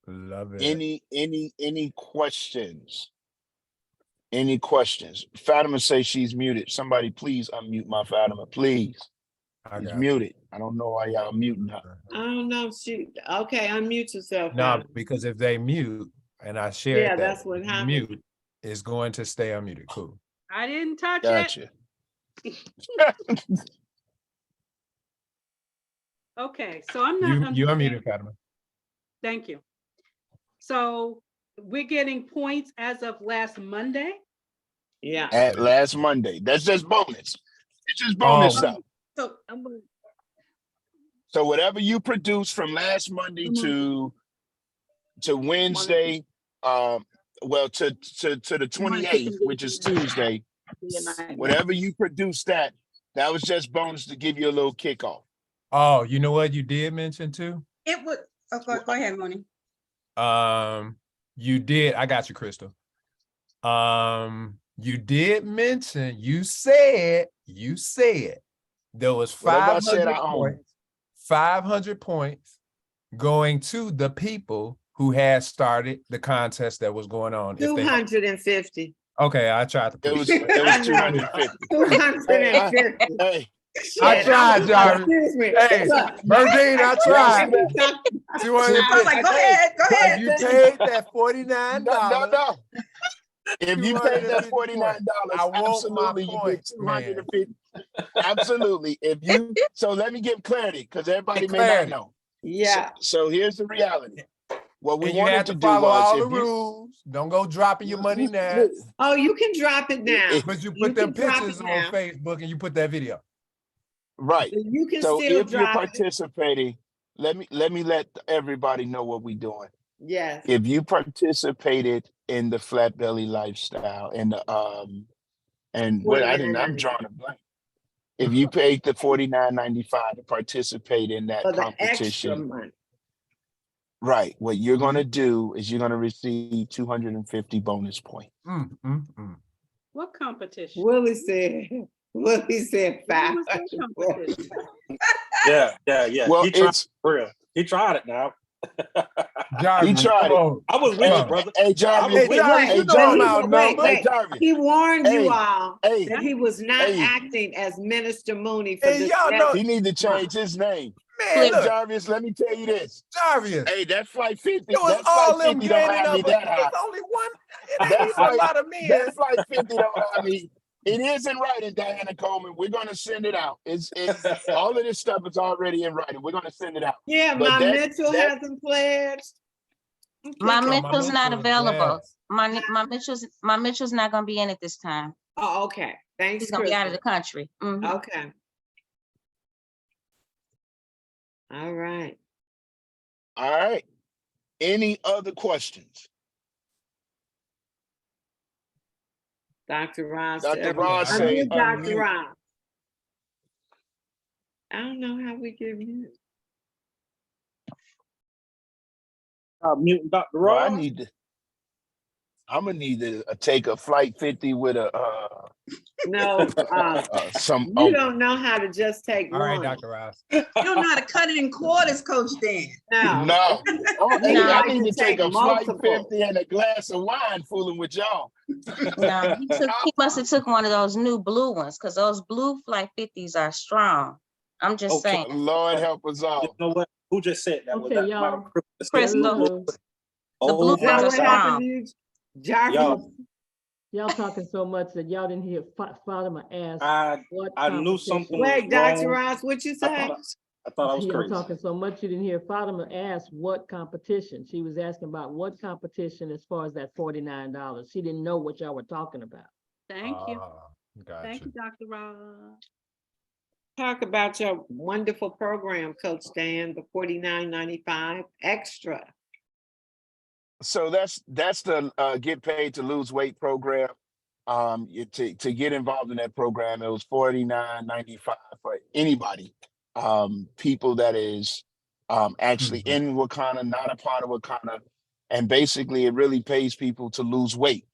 Love it. Any questions? Any questions? Fatima says she's muted. Somebody please unmute my Fatima, please. I She's got it. muted. I don't know why y'all muting her. I don't know if okay, unmute yourself. No, now. because if they mute and I share Yeah, that that's what happened. mute is going to stay unmuted. Cool. I didn't touch it. Gotcha. Okay, so I'm not. You understanding. unmuted, Fatima. Thank you. So we're getting points as of last Monday? Yeah. At last Monday. That's just bonus. It's just bonus Oh. stuff. So So whatever you produce from last Monday to Wednesday, well, to the 28th, which is Tuesday, whatever you produce that was just bonus to give you a little kickoff. Oh, you know what you did mention too? it would, go ahead, Moni. You did. I got you, Crystal. You did mention, you said there was Whatever I said, 500 I own. points, 500 points going to the people who had started the contest that was going on. If they- 250. Okay, I tried to. It was push 250. 250. Hey, I tried, Jarvis. Excuse me. Hey, Look, Bernadine, I tried. I was like, go ahead, go If ahead. you paid that $49, no. If you paid that $49, I want my absolutely you get points, man. 250. Absolutely. So let me give clarity because everybody Get may clarity. not know. Yeah. So here's the reality. What we And you wanted have to to do follow all was the rules. Don't go dropping your money now. Oh, you can drop it now. But you You put them can drop pictures it on now. Facebook and you put that video. right. You can So still if you're drop it. participating, let me let everybody know what we're doing. Yes. If you participated in the Flat Belly Lifestyle and the and what I'm drawing a blank. If you paid the $49.95 to participate in that For the extra competition, money. right? What you're gonna do is you're gonna receive 250 bonus points. What competition? Willie said What was that 500. competition? Yeah. Well, He tried, it's for real. He tried it now. Jarvis, He tried come it. on. I was with you, brother. Hey Jarvis, Hey, Jarvis, you know about numbers. Hey Jarvis, He warned Hey, you all hey, that he was not hey. acting as Minister Mooney for Hey, this y'all next know- he need to change month. his name. Man, Hey look, Jarvis, let me tell you this. Jarvis. Hey, that flight 50, It was that all flight them 50 don't gaining have me up. It that high. was only one. It That ain't even a flight, lot of that men. flight 50 don't have me. It is in writing, Diana Coleman. We're gonna send it out. It's all of this stuff is already in writing. We're gonna send it out. Yeah, But my that- Mitchell that- hasn't pledged. Okay, My so- Mitchell's not Mitchell is available. last. My Mitchell's not gonna be in it this time. Oh, okay, thanks, He's gonna be out of the Crystal. country. Mhm. Okay. All right. All right. Any other questions? Dr. Ross. Dr. Ross say Dr. unmute. Ross. I don't know how we get mute. Mutant Dr. Well, Ross. I'm gonna need to take a flight 50 with a No, some. you don't know how to just take All right, one. Dr. Ross. You don't know how to cut it in quarters, Coach Dan. No. No. Oh, hey, No. I need to take a flight multiple. 50 and a glass of wine fooling with y'all. No, he must have took one of those new blue ones, because those blue flight 50s are strong. I'm just Okay. saying. Lord help us all. You know what? Who just said that? Was Okay, that y'all. Madam Crystal. Hello. The blue Is that ones are what happened strong. to you, Jarvis? Yo. Y'all talking so much that y'all didn't hear Fatima ask. I what knew competition- something. Wait, was Dr. wrong. Ross, what you I say? thought I was Y'all crazy. talking so much, you didn't hear Fatima ask what competition. She was asking about what competition as far as that $49. She didn't know what y'all were talking about. Thank you. Thank you, Dr. Ross. Talk about your wonderful program, Coach Dan, the $49.95 extra. So that's the get paid to lose weight program. To get involved in that program, it was $49.95 for anybody. People that is actually in Wakanda, not a part of Wakanda, and basically it really pays people to lose weight.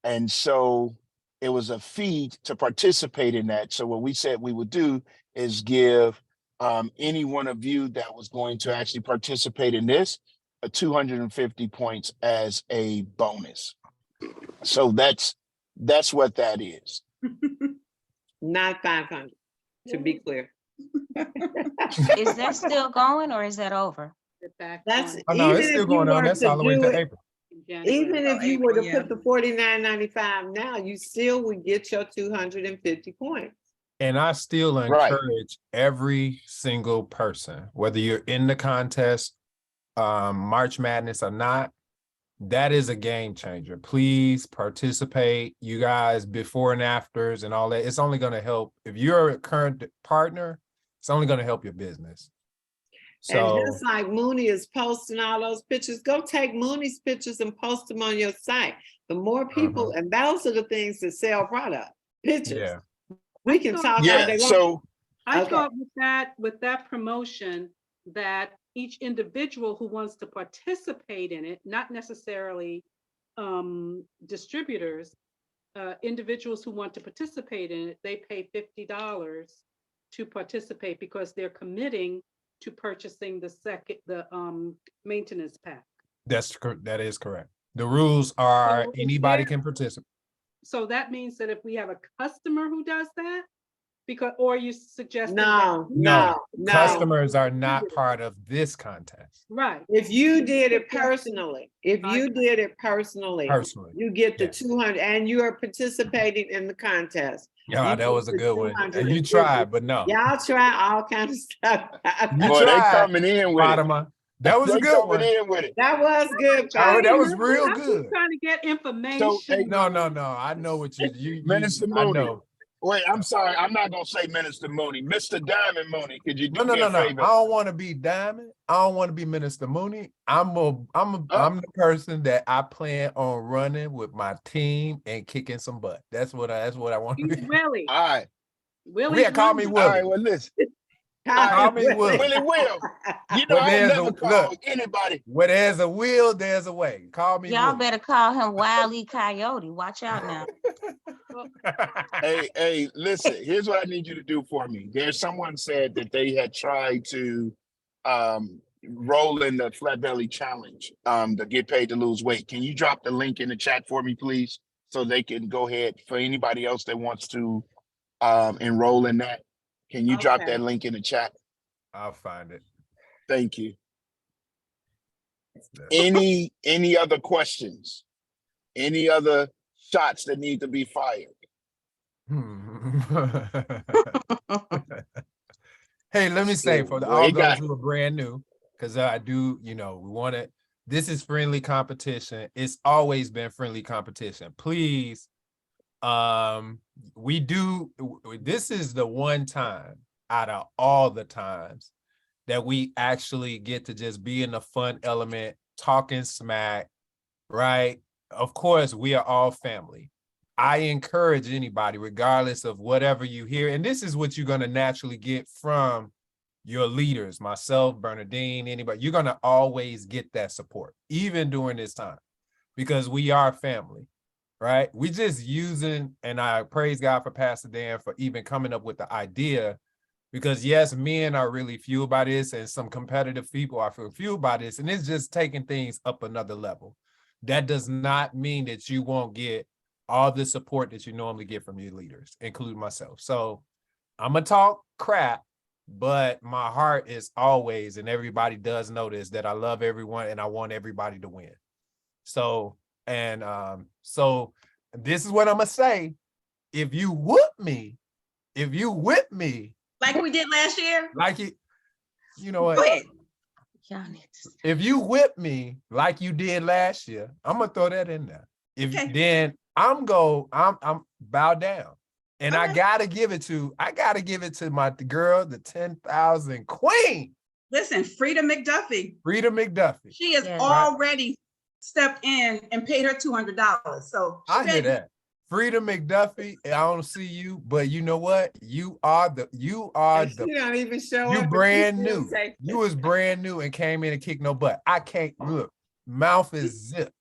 And so it was a fee to participate in that. So what we said we would do is give any one of you that was going to actually participate in this 250 points as a bonus. So that's what that is. Not 500, to be clear. Is that still going or is that over? That's Oh, no, it's even still if you going on. were That's all the to way do to it, April. even if you April, were to yeah. put the $49.95 now, you still would get your 250 points. And I still Right. encourage every single person, whether you're in the contest, March Madness or not, that is a game changer. Please participate. You guys, before and afters and all that. It's only going to help. If you're a current partner, it's only going to help your business. So And just like Mooney is posting all those pictures, go take Mooney's pictures and post them on your site. The more people, and those are the things that sell product, pictures. yeah. We can talk all Yeah. day long. So I Okay. thought with that promotion, that each individual who wants to participate in it, not necessarily distributors, individuals who want to participate in it, they pay $50 to participate because they're committing to purchasing the maintenance pack. That is correct. The rules are So is anybody there- can participate. So that means that if we have a customer who does that, or you suggesting No, that- no, no. Customers are not part of this contest. Right. If you did it personally, you get the yes. 200 and you are participating in the contest. Yeah, You that was a get the good one. And you 250. tried, but no. Y'all try all kinds of stuff. You boy, they tried, coming in with it. Fatima. That was a They good coming one. in with it. That was good. Oh, that was Fatima. real I'm just good. trying to get information. hey, No. I know what you Minister I Mooney. know. Wait, I'm sorry. I'm not gonna say Minister Mooney. Mr. Diamond Mooney. Could you do No. me a I favor? don't want to be Diamond. I don't want to be Minister Mooney. I'm the person that I plan on running with my team and kicking some butt. That's what I want to He's be. Willie. All right. Willie's Yeah, call me running. All right. Willie. Well, listen. Call me Willie. Willie Will. You know, Well, I there's never a- call look. anybody. Where there's a will, there's a way. Call me Y'all Willie. better call him Wile E. Coyote. Watch out now. Hey, listen, here's what I need you to do for me. There's someone said that they had tried to roll in the flat belly challenge to get paid to lose weight. Can you drop the link in the chat for me, please? So they can go ahead for anybody else that wants to enroll in that. Can you drop Okay. that link in the chat? I'll find it. Thank you. Any other questions? Any other shots that need to be fired? Hey, let me say for Well, all it those got- who are brand new, because I do, we want to, this is friendly competition. It's always been friendly competition. Please, this is the one time out of all the times that we actually get to just be in the fun element, talking smack, right? Of course, we are all family. I encourage anybody, regardless of whatever you hear, and this is what you're going to naturally get from your leaders, myself, Bernadine, anybody, you're going to always get that support, even during this time, because we are family, right? We just using, and I praise God for Pastor Dan for even coming up with the idea, because yes, men are really fueled by this, and some competitive people are fueled by this, and it's just taking things up another level. That does not mean that you won't get all the support that you normally get from your leaders, including myself. So I'm gonna talk crap, but my heart is always, and everybody does notice that I love everyone and I want everybody to win. So, and so this is what I'm gonna say. If you whip me, Like we did last year? like it, you know what? Go ahead. Y'all need to- If you whip me like you did last year, I'm gonna throw that in there. If Okay. then I'm bow down. And I gotta give it to my girl, the 10,000 queen, Listen, Frida McDuffie, Frida McDuffie. she has Yeah. already stepped in and paid her $200. So she I hear paid- that. Frida McDuffie, I don't see you, but you know what? You are And she don't even show up. you but brand she still new. take You was brand new and came in and kicked no butt. I can't look. Mouth is zipped.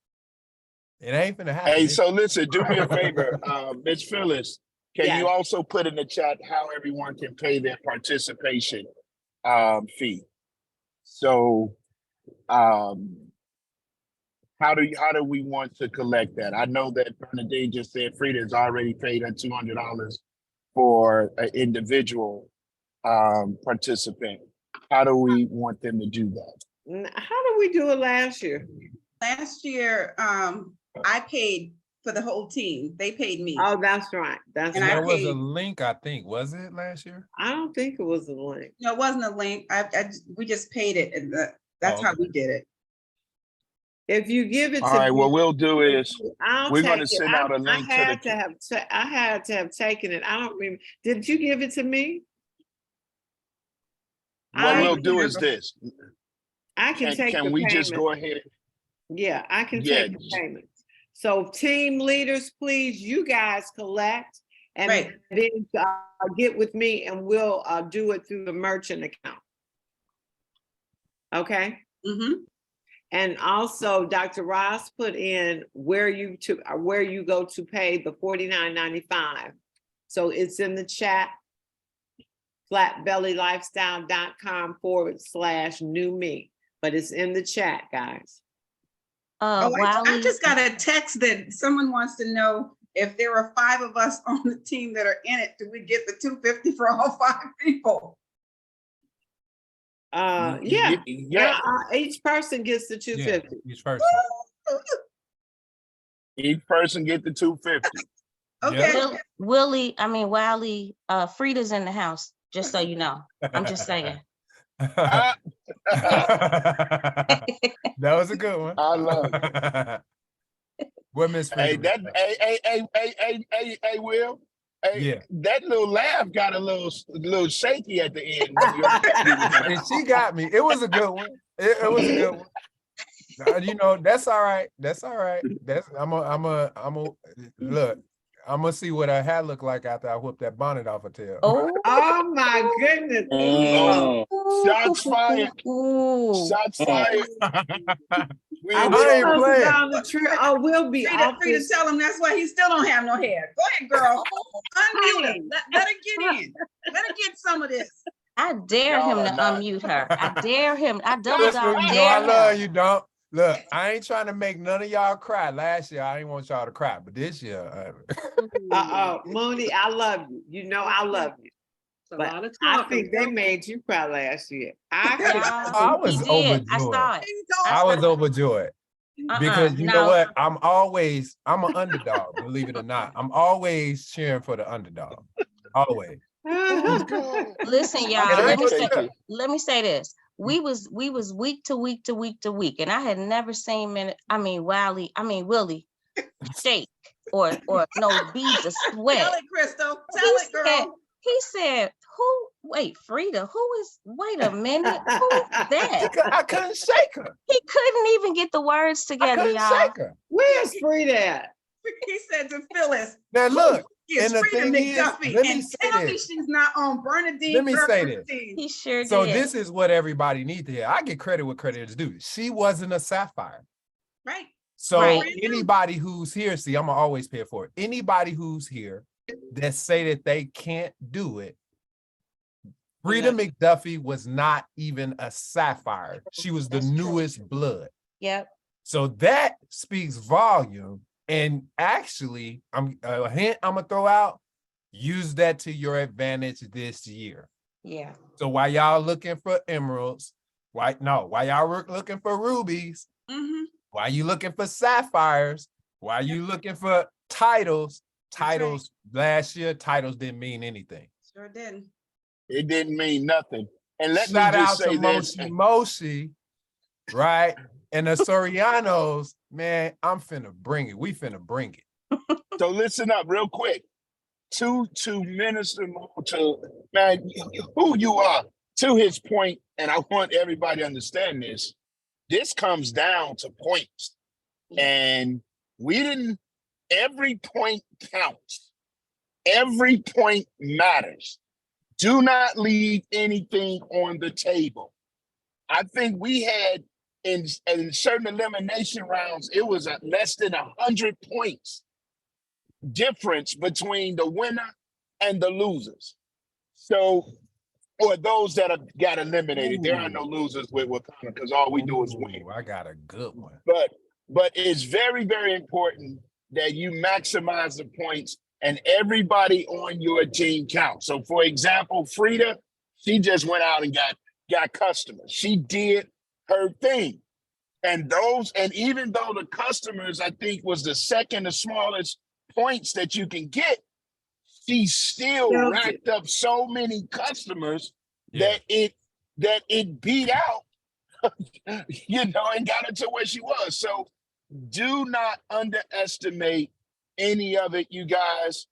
It ain't finna happen. Hey, so listen, do me a favor, Ms. Phyllis, can Yes. you also put in the chat how everyone can pay their participation fee? So how do we want to collect that? I know that Bernadine just said Frida has already paid her $200 for an individual participant. How do we want them to do that? How did we do it last year? Last year, I paid for the whole team. They paid me. Oh, that's right. That's And I There right. was a paid- link, I think. Was it last year? I don't think it was a link. No, it wasn't a link. We just paid it and that's how okay. we did it. If you give it to All right, me, what we'll do is I'll we're take gonna it. send out a link to I had the. to have. I had to have taken it. I don't remember. Did you give it to me? What I we'll do is remember. this. I can take the Can we just payment. go ahead? Yeah, I can Yeah. take the payments. So team leaders, please, you guys collect and Right. then get with me and we'll do it through the merchant account. Okay? Mhm. And also Dr. Ross put in where you go to pay the $49.95. So it's in the chat, flatbellylifestyle.com/new me, but it's in the chat, guys. Oh, I Wiley, just got a text that someone wants to know if there are 5 of us on the team that are in it, do we get the $250 for all 5 people? Yeah. Yeah, Each person gets the Yeah, $250. each person. each person get the $250. Okay. Wiley, Frida's in the house, just so you know. I'm just saying. Ah, That was a good one. I love it. What Miss Hey, Frida? hey, Will. Hey, Yeah. that little laugh got a little shaky at the end. And she got me. It was a good one. It was a good one. That's all right. That's all right. I'm a look. I'm gonna see what her hat look like after I whip that bonnet off her tail. Oh, Oh my goodness. Shots fired. Shots fired. I ain't was playing. down the tree. Oh, we'll be off Frida, this. tell him that's why he still don't have no hair. Go ahead, girl. Unmute her. Let her get in. Let her get some of this. I dare him Y'all to are not- unmute her. I dare him. I double Listen, dog I dare love him. you, don't. Look, I ain't trying to make none of y'all cry. Last year, I didn't want y'all to cry, but this year, Mooney, I love you. You know I love you. It's a But lot of I talk. think they made you cry last year. I Yeah, I was he did. overjoyed. I saw it. I was overjoyed. Because you know no. what? I'm an underdog, believe it or not. I'm always cheering for the underdog. Always. Listen, And y'all, I let me can say, say- let me say this. We was week to week to week to week, and I had never seen Willie shake or no beads of sweat. Tell it, Crystal. Tell it, girl. He said, wait, Frida, wait a minute, who is that? I couldn't shake her. He couldn't even get the words I together, couldn't y'all. shake her. Where's Frida at? He said to Phyllis, Now look, is and the Frida thing is, McDuffie, let me and say tell me this. she's not on Bernadine. Let me say Kirkland's this. team. He sure So did. this is what everybody needs to hear. I get credit where credit is due. She wasn't a sapphire. Right. So Right. anybody who's here, see, I'm gonna always pay it forward. Anybody who's here that say that they can't do it, Frida McDuffie was not even a sapphire. She was the That's true. newest blood. Yep. So that speaks volume. And actually, a hint I'm gonna throw out, use that to your advantage this year. Yeah. So while y'all looking for emeralds, while y'all looking for rubies, Mm-hmm. while you looking for sapphires, while you looking for titles, right. last year, titles didn't mean anything. Sure did. It didn't mean nothing. And let Shout me out just to say this. Moshi, right? And the Sorianos, man, I'm finna bring it. We finna bring it. So listen up real quick. To Minister Mo, to man, who you are, to his point, and I want everybody to understand this. This comes down to points. And every point counts. Every point matters. Do not leave anything on the table. I think we had in certain elimination rounds, it was less than 100 points difference between the winner and the losers. So, or those that got eliminated. There are no losers with Wakanda because all we do is win. Ooh, I got a good one. But it's very, very important that you maximize the points and everybody on your team counts. So for example, Frida, she just went out and got customers. She did her thing. And even though the customers, I think, was the second the smallest points that you can get, she still racked up so many customers that it beat out, and got her to where she was. So do not underestimate any of it, you guys.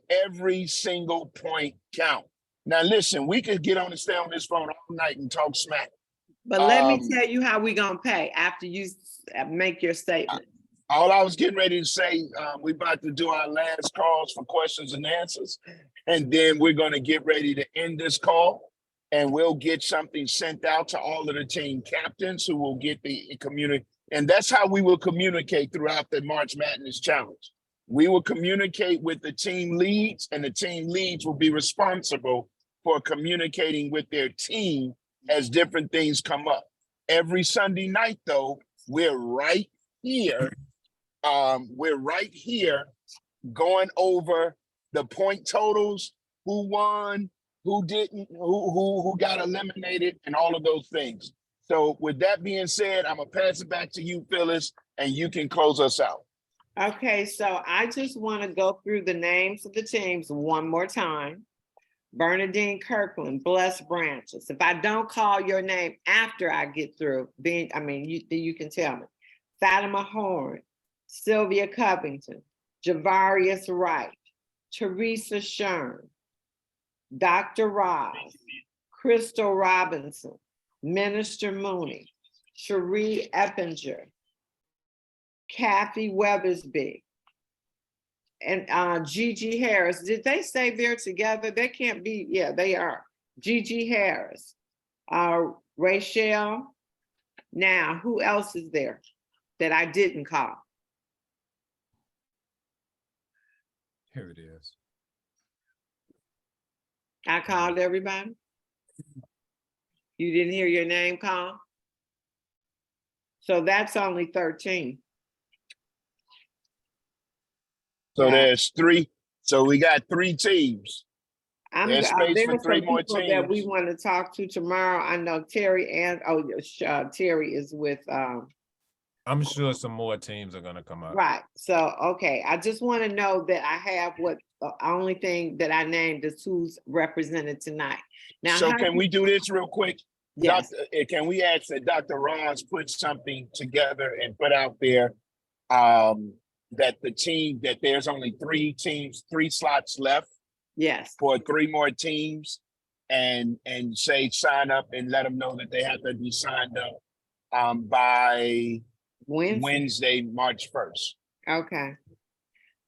Every single point count. Now listen, we could get on and stay on this phone all night and talk smack. But let me tell you how we gonna pay after you make your statement. All I was getting ready to say, we're about to do our last calls for questions and answers, and then we're going to get ready to end this call, and we'll get something sent out to all of the team captains who will get the community. And that's how we will communicate throughout the March Madness Challenge. We will communicate with the team leads, and the team leads will be responsible for communicating with their team as different things come up. Every Sunday night, though, we're right here. We're right here going over the point totals, who won, who didn't, who got eliminated, and all of those things. So with that being said, I'm gonna pass it back to you, Phyllis, and you can close us out. Okay, so I just want to go through the names of the teams one more time. Bernadine Kirkland, Blessed Branches. If I don't call your name after I get through, you can tell me. Fatima Horn, Sylvia Covington, Javarius Wright, Teresa Shern, Dr. Ross, Crystal Robinson, Minister Mooney, Cherie Eppinger, Kathy Weathersby, and Gigi Harris. Did they say they're together? They can't be. Yeah, they are. Gigi Harris, Rachel. Now, who else is there that I didn't call? Here it is. I called everybody. You didn't hear your name called? So that's only 13. So there's 3. So we got 3 teams. There's space There for are 3 some more people teams. that we want to talk to tomorrow. I know Terry Terry is with I'm sure some more teams are gonna come up. Right, so, okay, I just want to know that I have what, the only thing that I named is who's represented tonight. Now, So how can you- we do this real quick? Yes, Can we ask that Dr. Ross put something together and put out there? That that there's only 3 teams, 3 slots left yes, for 3 more teams. And say, sign up and let them know that they have to be signed up by Wednesday, March 1st. okay.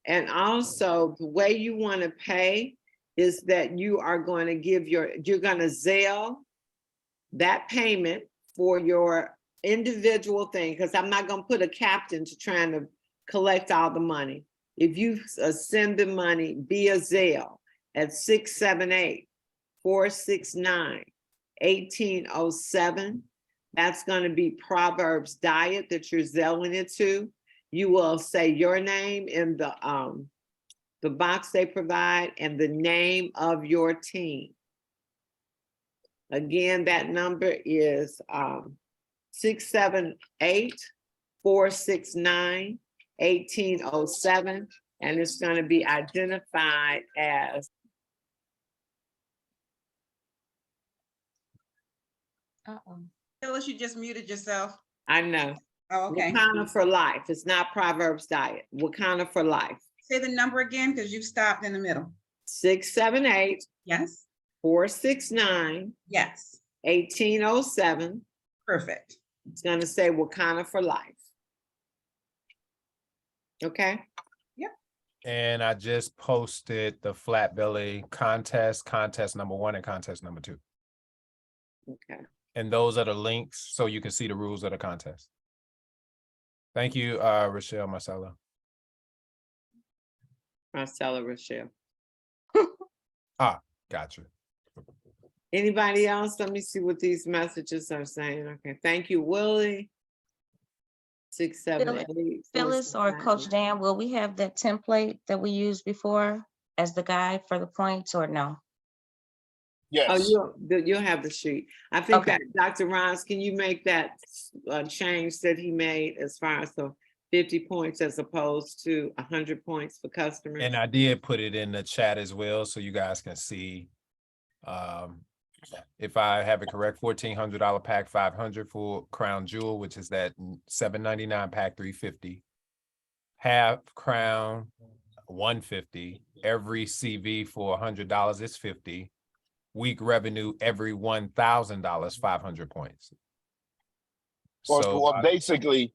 And also, the way you want to pay is that you are going to you're going to Zelle that payment for your individual thing, because I'm not going to put a captain to trying to collect all the money. If you send the money via Zelle at 678-469-1807, that's going to be Proverbs Diet that you're Zelling it to. You will say your name in the box they provide and the name of your team. Again, that number is 678-469-1807, and it's going to be identified as Phyllis, you just muted yourself. I know. Oh, okay. Wakana for Life. It's not Proverbs Diet. Wakana for Life. Say the number again, because you stopped in the middle. 678 Yes, 469 yes, 1807. perfect. It's gonna say Wakana for Life. Okay, And I just posted the flat belly contest number 1 and contest number 2. okay. And those are the links, so you can see the rules of the contest. Thank you, Rochelle Marcella. Marcella Rochelle. Gotcha. Anybody else? Let me see what these messages are saying. Okay, thank you, Willie. 678. Phyllis or Coach Dan, will we have that template that we used before as the guide for the points or no? Yes. Oh, you'll have the sheet. I think Okay. that Dr. Rons, can you make that change that he made as far as the 50 points as opposed to 100 points for customers? And I did put it in the chat as well, so you guys can see. If I have it correct, $1,400 pack, 500 for Crown Jewel, which is that $799 pack, 350. Half Crown, 150. Every CV for $100 is 50. Week revenue every $1,000, 500 points. So Well, basically,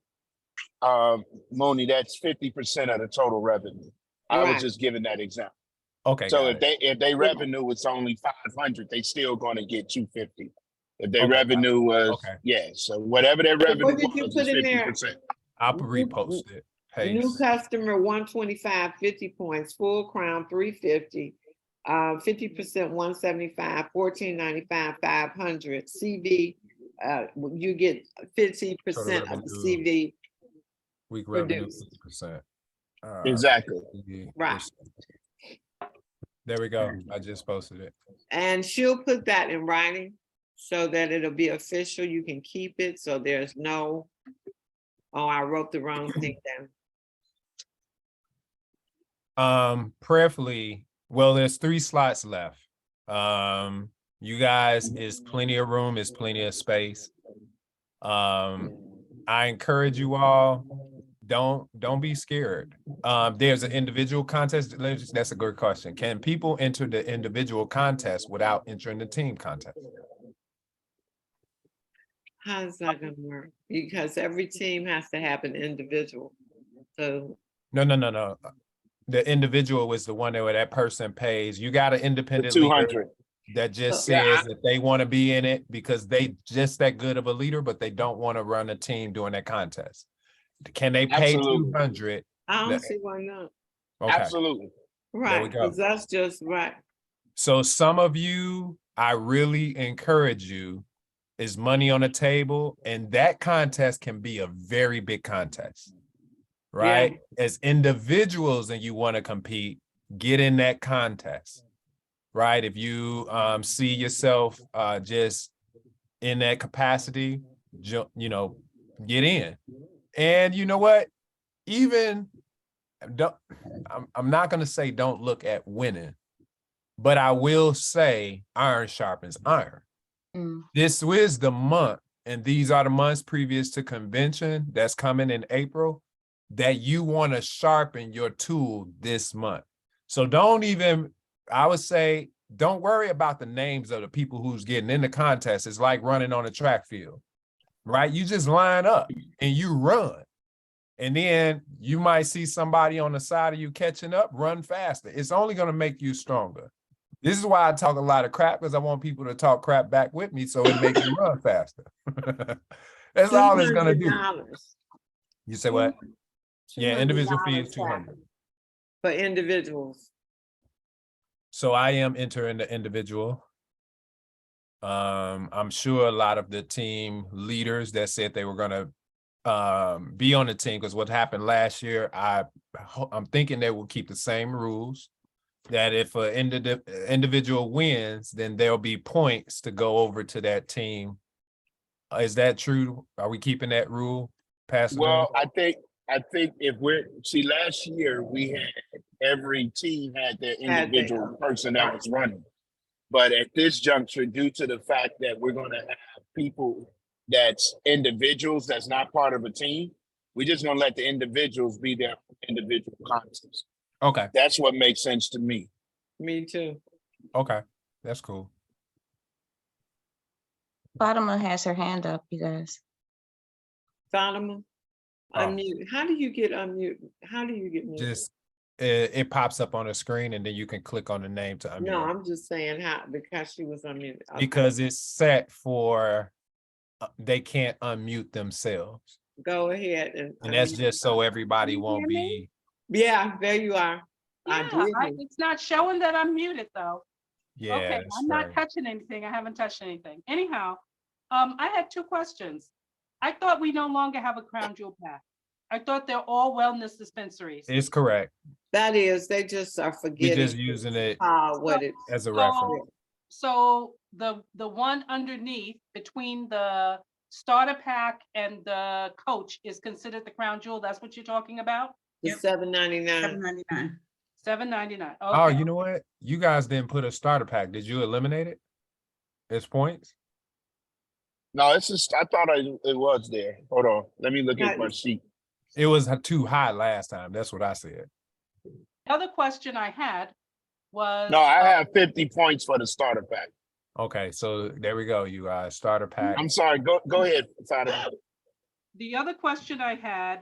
Moni, that's 50% of the total revenue. I was Right. just giving that example. okay, So got it. if they revenue was only 500, they still gonna get 250. If their Okay, got it. revenue was, Okay. yeah, so whatever their revenue what did you was put in there? 50%. I'll repost it. New Paste. customer 125, 50 points, full Crown 350, 50% 175, 1495, 500. CV, you get 50% of the revenue. CV. Week revenue, Produce. 50%. Exactly. 50%. Right. There we go. I just posted it. And she'll put that in writing so that it'll be official. You can keep it, so there's no, oh, I wrote the wrong thing down. Prayerfully, well, there's 3 slots left. You guys, is plenty of room, is plenty of space. I encourage you all, don't be scared. There's an individual contest. That's a good question. Can people enter the individual contest without entering the team contest? How's that gonna work? Because every team has to have an individual. So, No. The individual is the one where that person pays. You got an The independent leader 200. that just Yeah, says that they want to be in it because they just that good of a leader, but they don't want to run a team during that contest. Can they pay Absolutely. 200? I don't That- see why not. Okay, Absolutely. Right, go. because that's just right. so some of you, I really encourage you, is money on the table, and that contest can be a very big contest, right? As individuals and you want to compete, get in that contest, right? If you see yourself just in that capacity, get in. And you know what? Even I'm not gonna say don't look at winning, but I will say iron sharpens iron. This is the month, and these are the months previous to convention that's coming in April, that you want to sharpen your tool this month. So don't even, I would say, don't worry about the names of the people who's getting in the contest. It's like running on a track field, right? You just line up and you run. And then you might see somebody on the side of you catching up, run faster. It's only going to make you stronger. This is why I talk a lot of crap, because I want people to talk crap back with me so it makes you run faster. That's all it's going to do. $200. You say what? Yeah, individual fee is 200. For individuals. So I am entering the individual. I'm sure a lot of the team leaders that said they were going to be on the team, because what happened last year, I'm thinking they will keep the same rules, that if an individual wins, then there'll be points to go over to that team. Is that true? Are we keeping that rule, Pastor? Well, I think if last year we had every team had their individual person that was running. But at this juncture, due to the fact that we're going to have people that's individuals that's not part of a team, we're just going to let the individuals be their individual contests. Okay. That's what makes sense to me. Me too. Okay, that's cool. Fatima has her hand up, you guys. Fatima, unmute. How do you get unmute? How do you get muted? Just it pops up on the screen, and then you can click on the name to unmute. No, I'm just saying how, because she was unmuted. Okay. Because it's set for they can't unmute themselves. Go ahead and that's unmute. just so everybody won't be. Yeah, there you are. Yeah, it's not showing that I'm muted though. Yeah. Okay, I'm not touching anything. I haven't touched anything. Anyhow, I had two questions. I thought we no longer have a Crown Jewel pack. I thought they're all wellness dispensaries. It's correct. That is, they just are forgetting. We're just using it as a reference. So the one underneath between the starter pack and the coach is considered the Crown Jewel. That's what you're talking about? The $7.99. $7.99. $7.99. Okay. Oh, you know what? You guys didn't put a starter pack. Did you eliminate it? It's points? No, it's just, I thought it was there. Hold on. Let me look at my sheet. It was too high last time. That's what I said. The other question I had was. No, I have 50 points for the starter pack. Okay, so there we go, you guys. Starter pack. I'm sorry. Go ahead, Fatima. The other question I had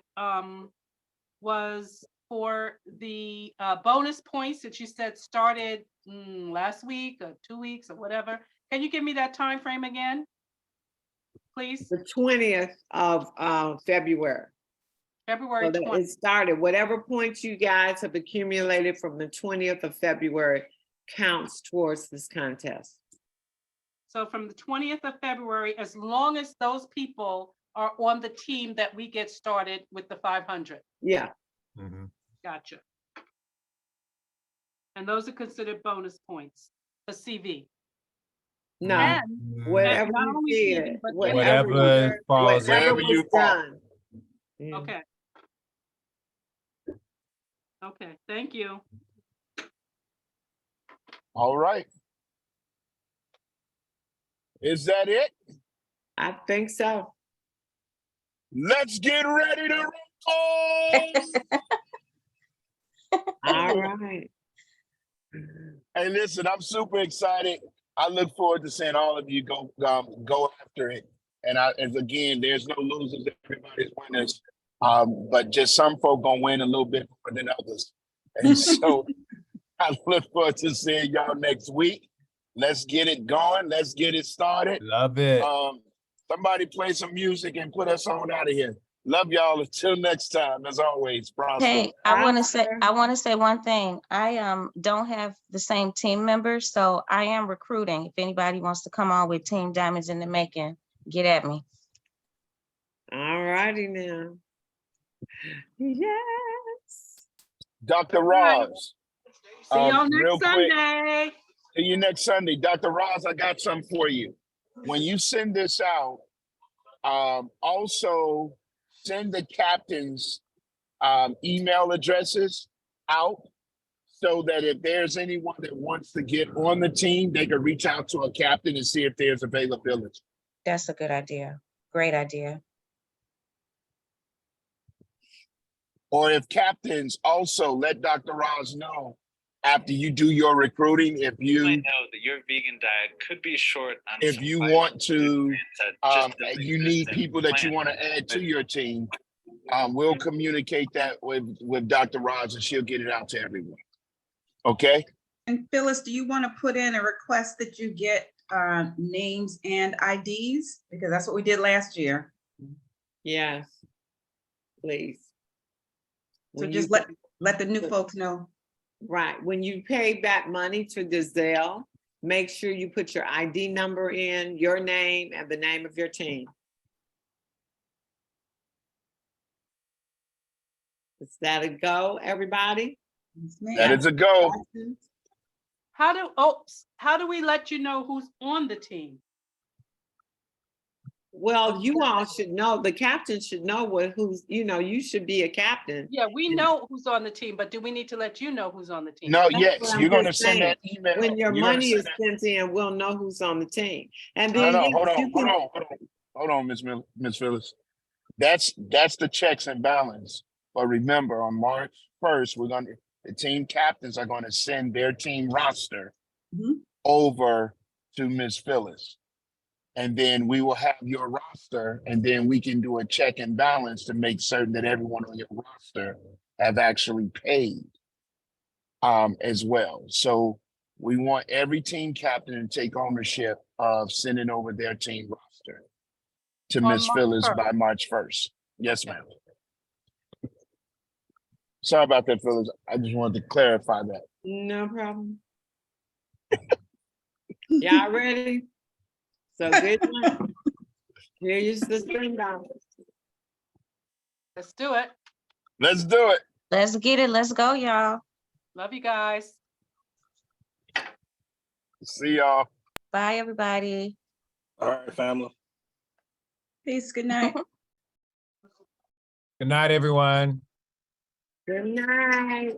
was for the bonus points that you said started last week or 2 weeks or whatever. Can you give me that time frame again, please? The 20th of February. February So 20th. it started. Whatever points you guys have accumulated from the 20th of February counts towards this contest. So from the 20th of February, as long as those people are on the team that we get started with the 500. Yeah. Mm-hmm. Gotcha. And those are considered bonus points for CV. No, And whatever not you only did, CV, but whatever falls whatever in. was done. Yeah. Okay. Okay, thank you. All right. Is that it? I think so. Let's get ready to roll. All right. Hey, listen, I'm super excited. I look forward to seeing all of you go after it. And again, there's no losers, everybody's winners. But just some folk gonna win a little bit more than others. And so I look forward to seeing y'all next week. Let's get it going. Let's get it started. Love it. Somebody play some music and put us on out of here. Love y'all. Until next time, as always, prosper. Hey, I want to say one thing. I don't have the same team members, so I am recruiting. If anybody wants to come on with Team Diamonds in the Making, get at me. All righty now. Yes. Dr. Roz. See y'all real next quick. Sunday. See you next Sunday. Dr. Roz, I got something for you. When you send this out, also send the captains email addresses out so that if there's anyone that wants to get on the team, they can reach out to a captain and see if there's availability. That's a good idea. Great idea. Or if captains also let Dr. Roz know after you do your recruiting, if You might you know that your vegan diet could be short on if some you fiber want to nutrients that just don't you exist need in people that you plant want to add to your team, we'll communicate that with Dr. Roz and she'll get it out to everyone. Okay. And Phyllis, do you want to put in a request that you get names and IDs? Because that's what we did last year. Yes. Please. So When just you- let the new folks know. Right, when you pay back money to Gazelle, make sure you put your ID number in, your name, and the name of your team. Is that a go, everybody? That is a go. How do we let you know who's on the team? Well, you all should know, the captain should know who's, you should be a captain. Yeah, we know who's on the team, but do we need to let you know who's on the team? No, That's yes, what I'm you're going to just send saying. that email. When your You're gonna money send is that- sent in, we'll know who's on the team. And No, then no, yes, hold you on, can- hold on, Miss Phyllis. That's the checks and balance. But remember, on March 1st, the team captains are going to send their team roster Mhm. over to Miss Phyllis. And then we will have your roster, and then we can do a check and balance to make certain that everyone on your roster have actually paid as well. So we want every team captain to take ownership of sending over their team roster to On Miss March Phyllis 1st. by March 1st. Yes, ma'am. Sorry about that, Phyllis. I just wanted to clarify that. No problem. Y'all ready? So good luck. Here's the string down. Let's do it. Let's do it. Let's get it. Let's go, y'all. Love you guys. See y'all. Bye, everybody. All right, family. Peace, good night. Good night, everyone. Good night.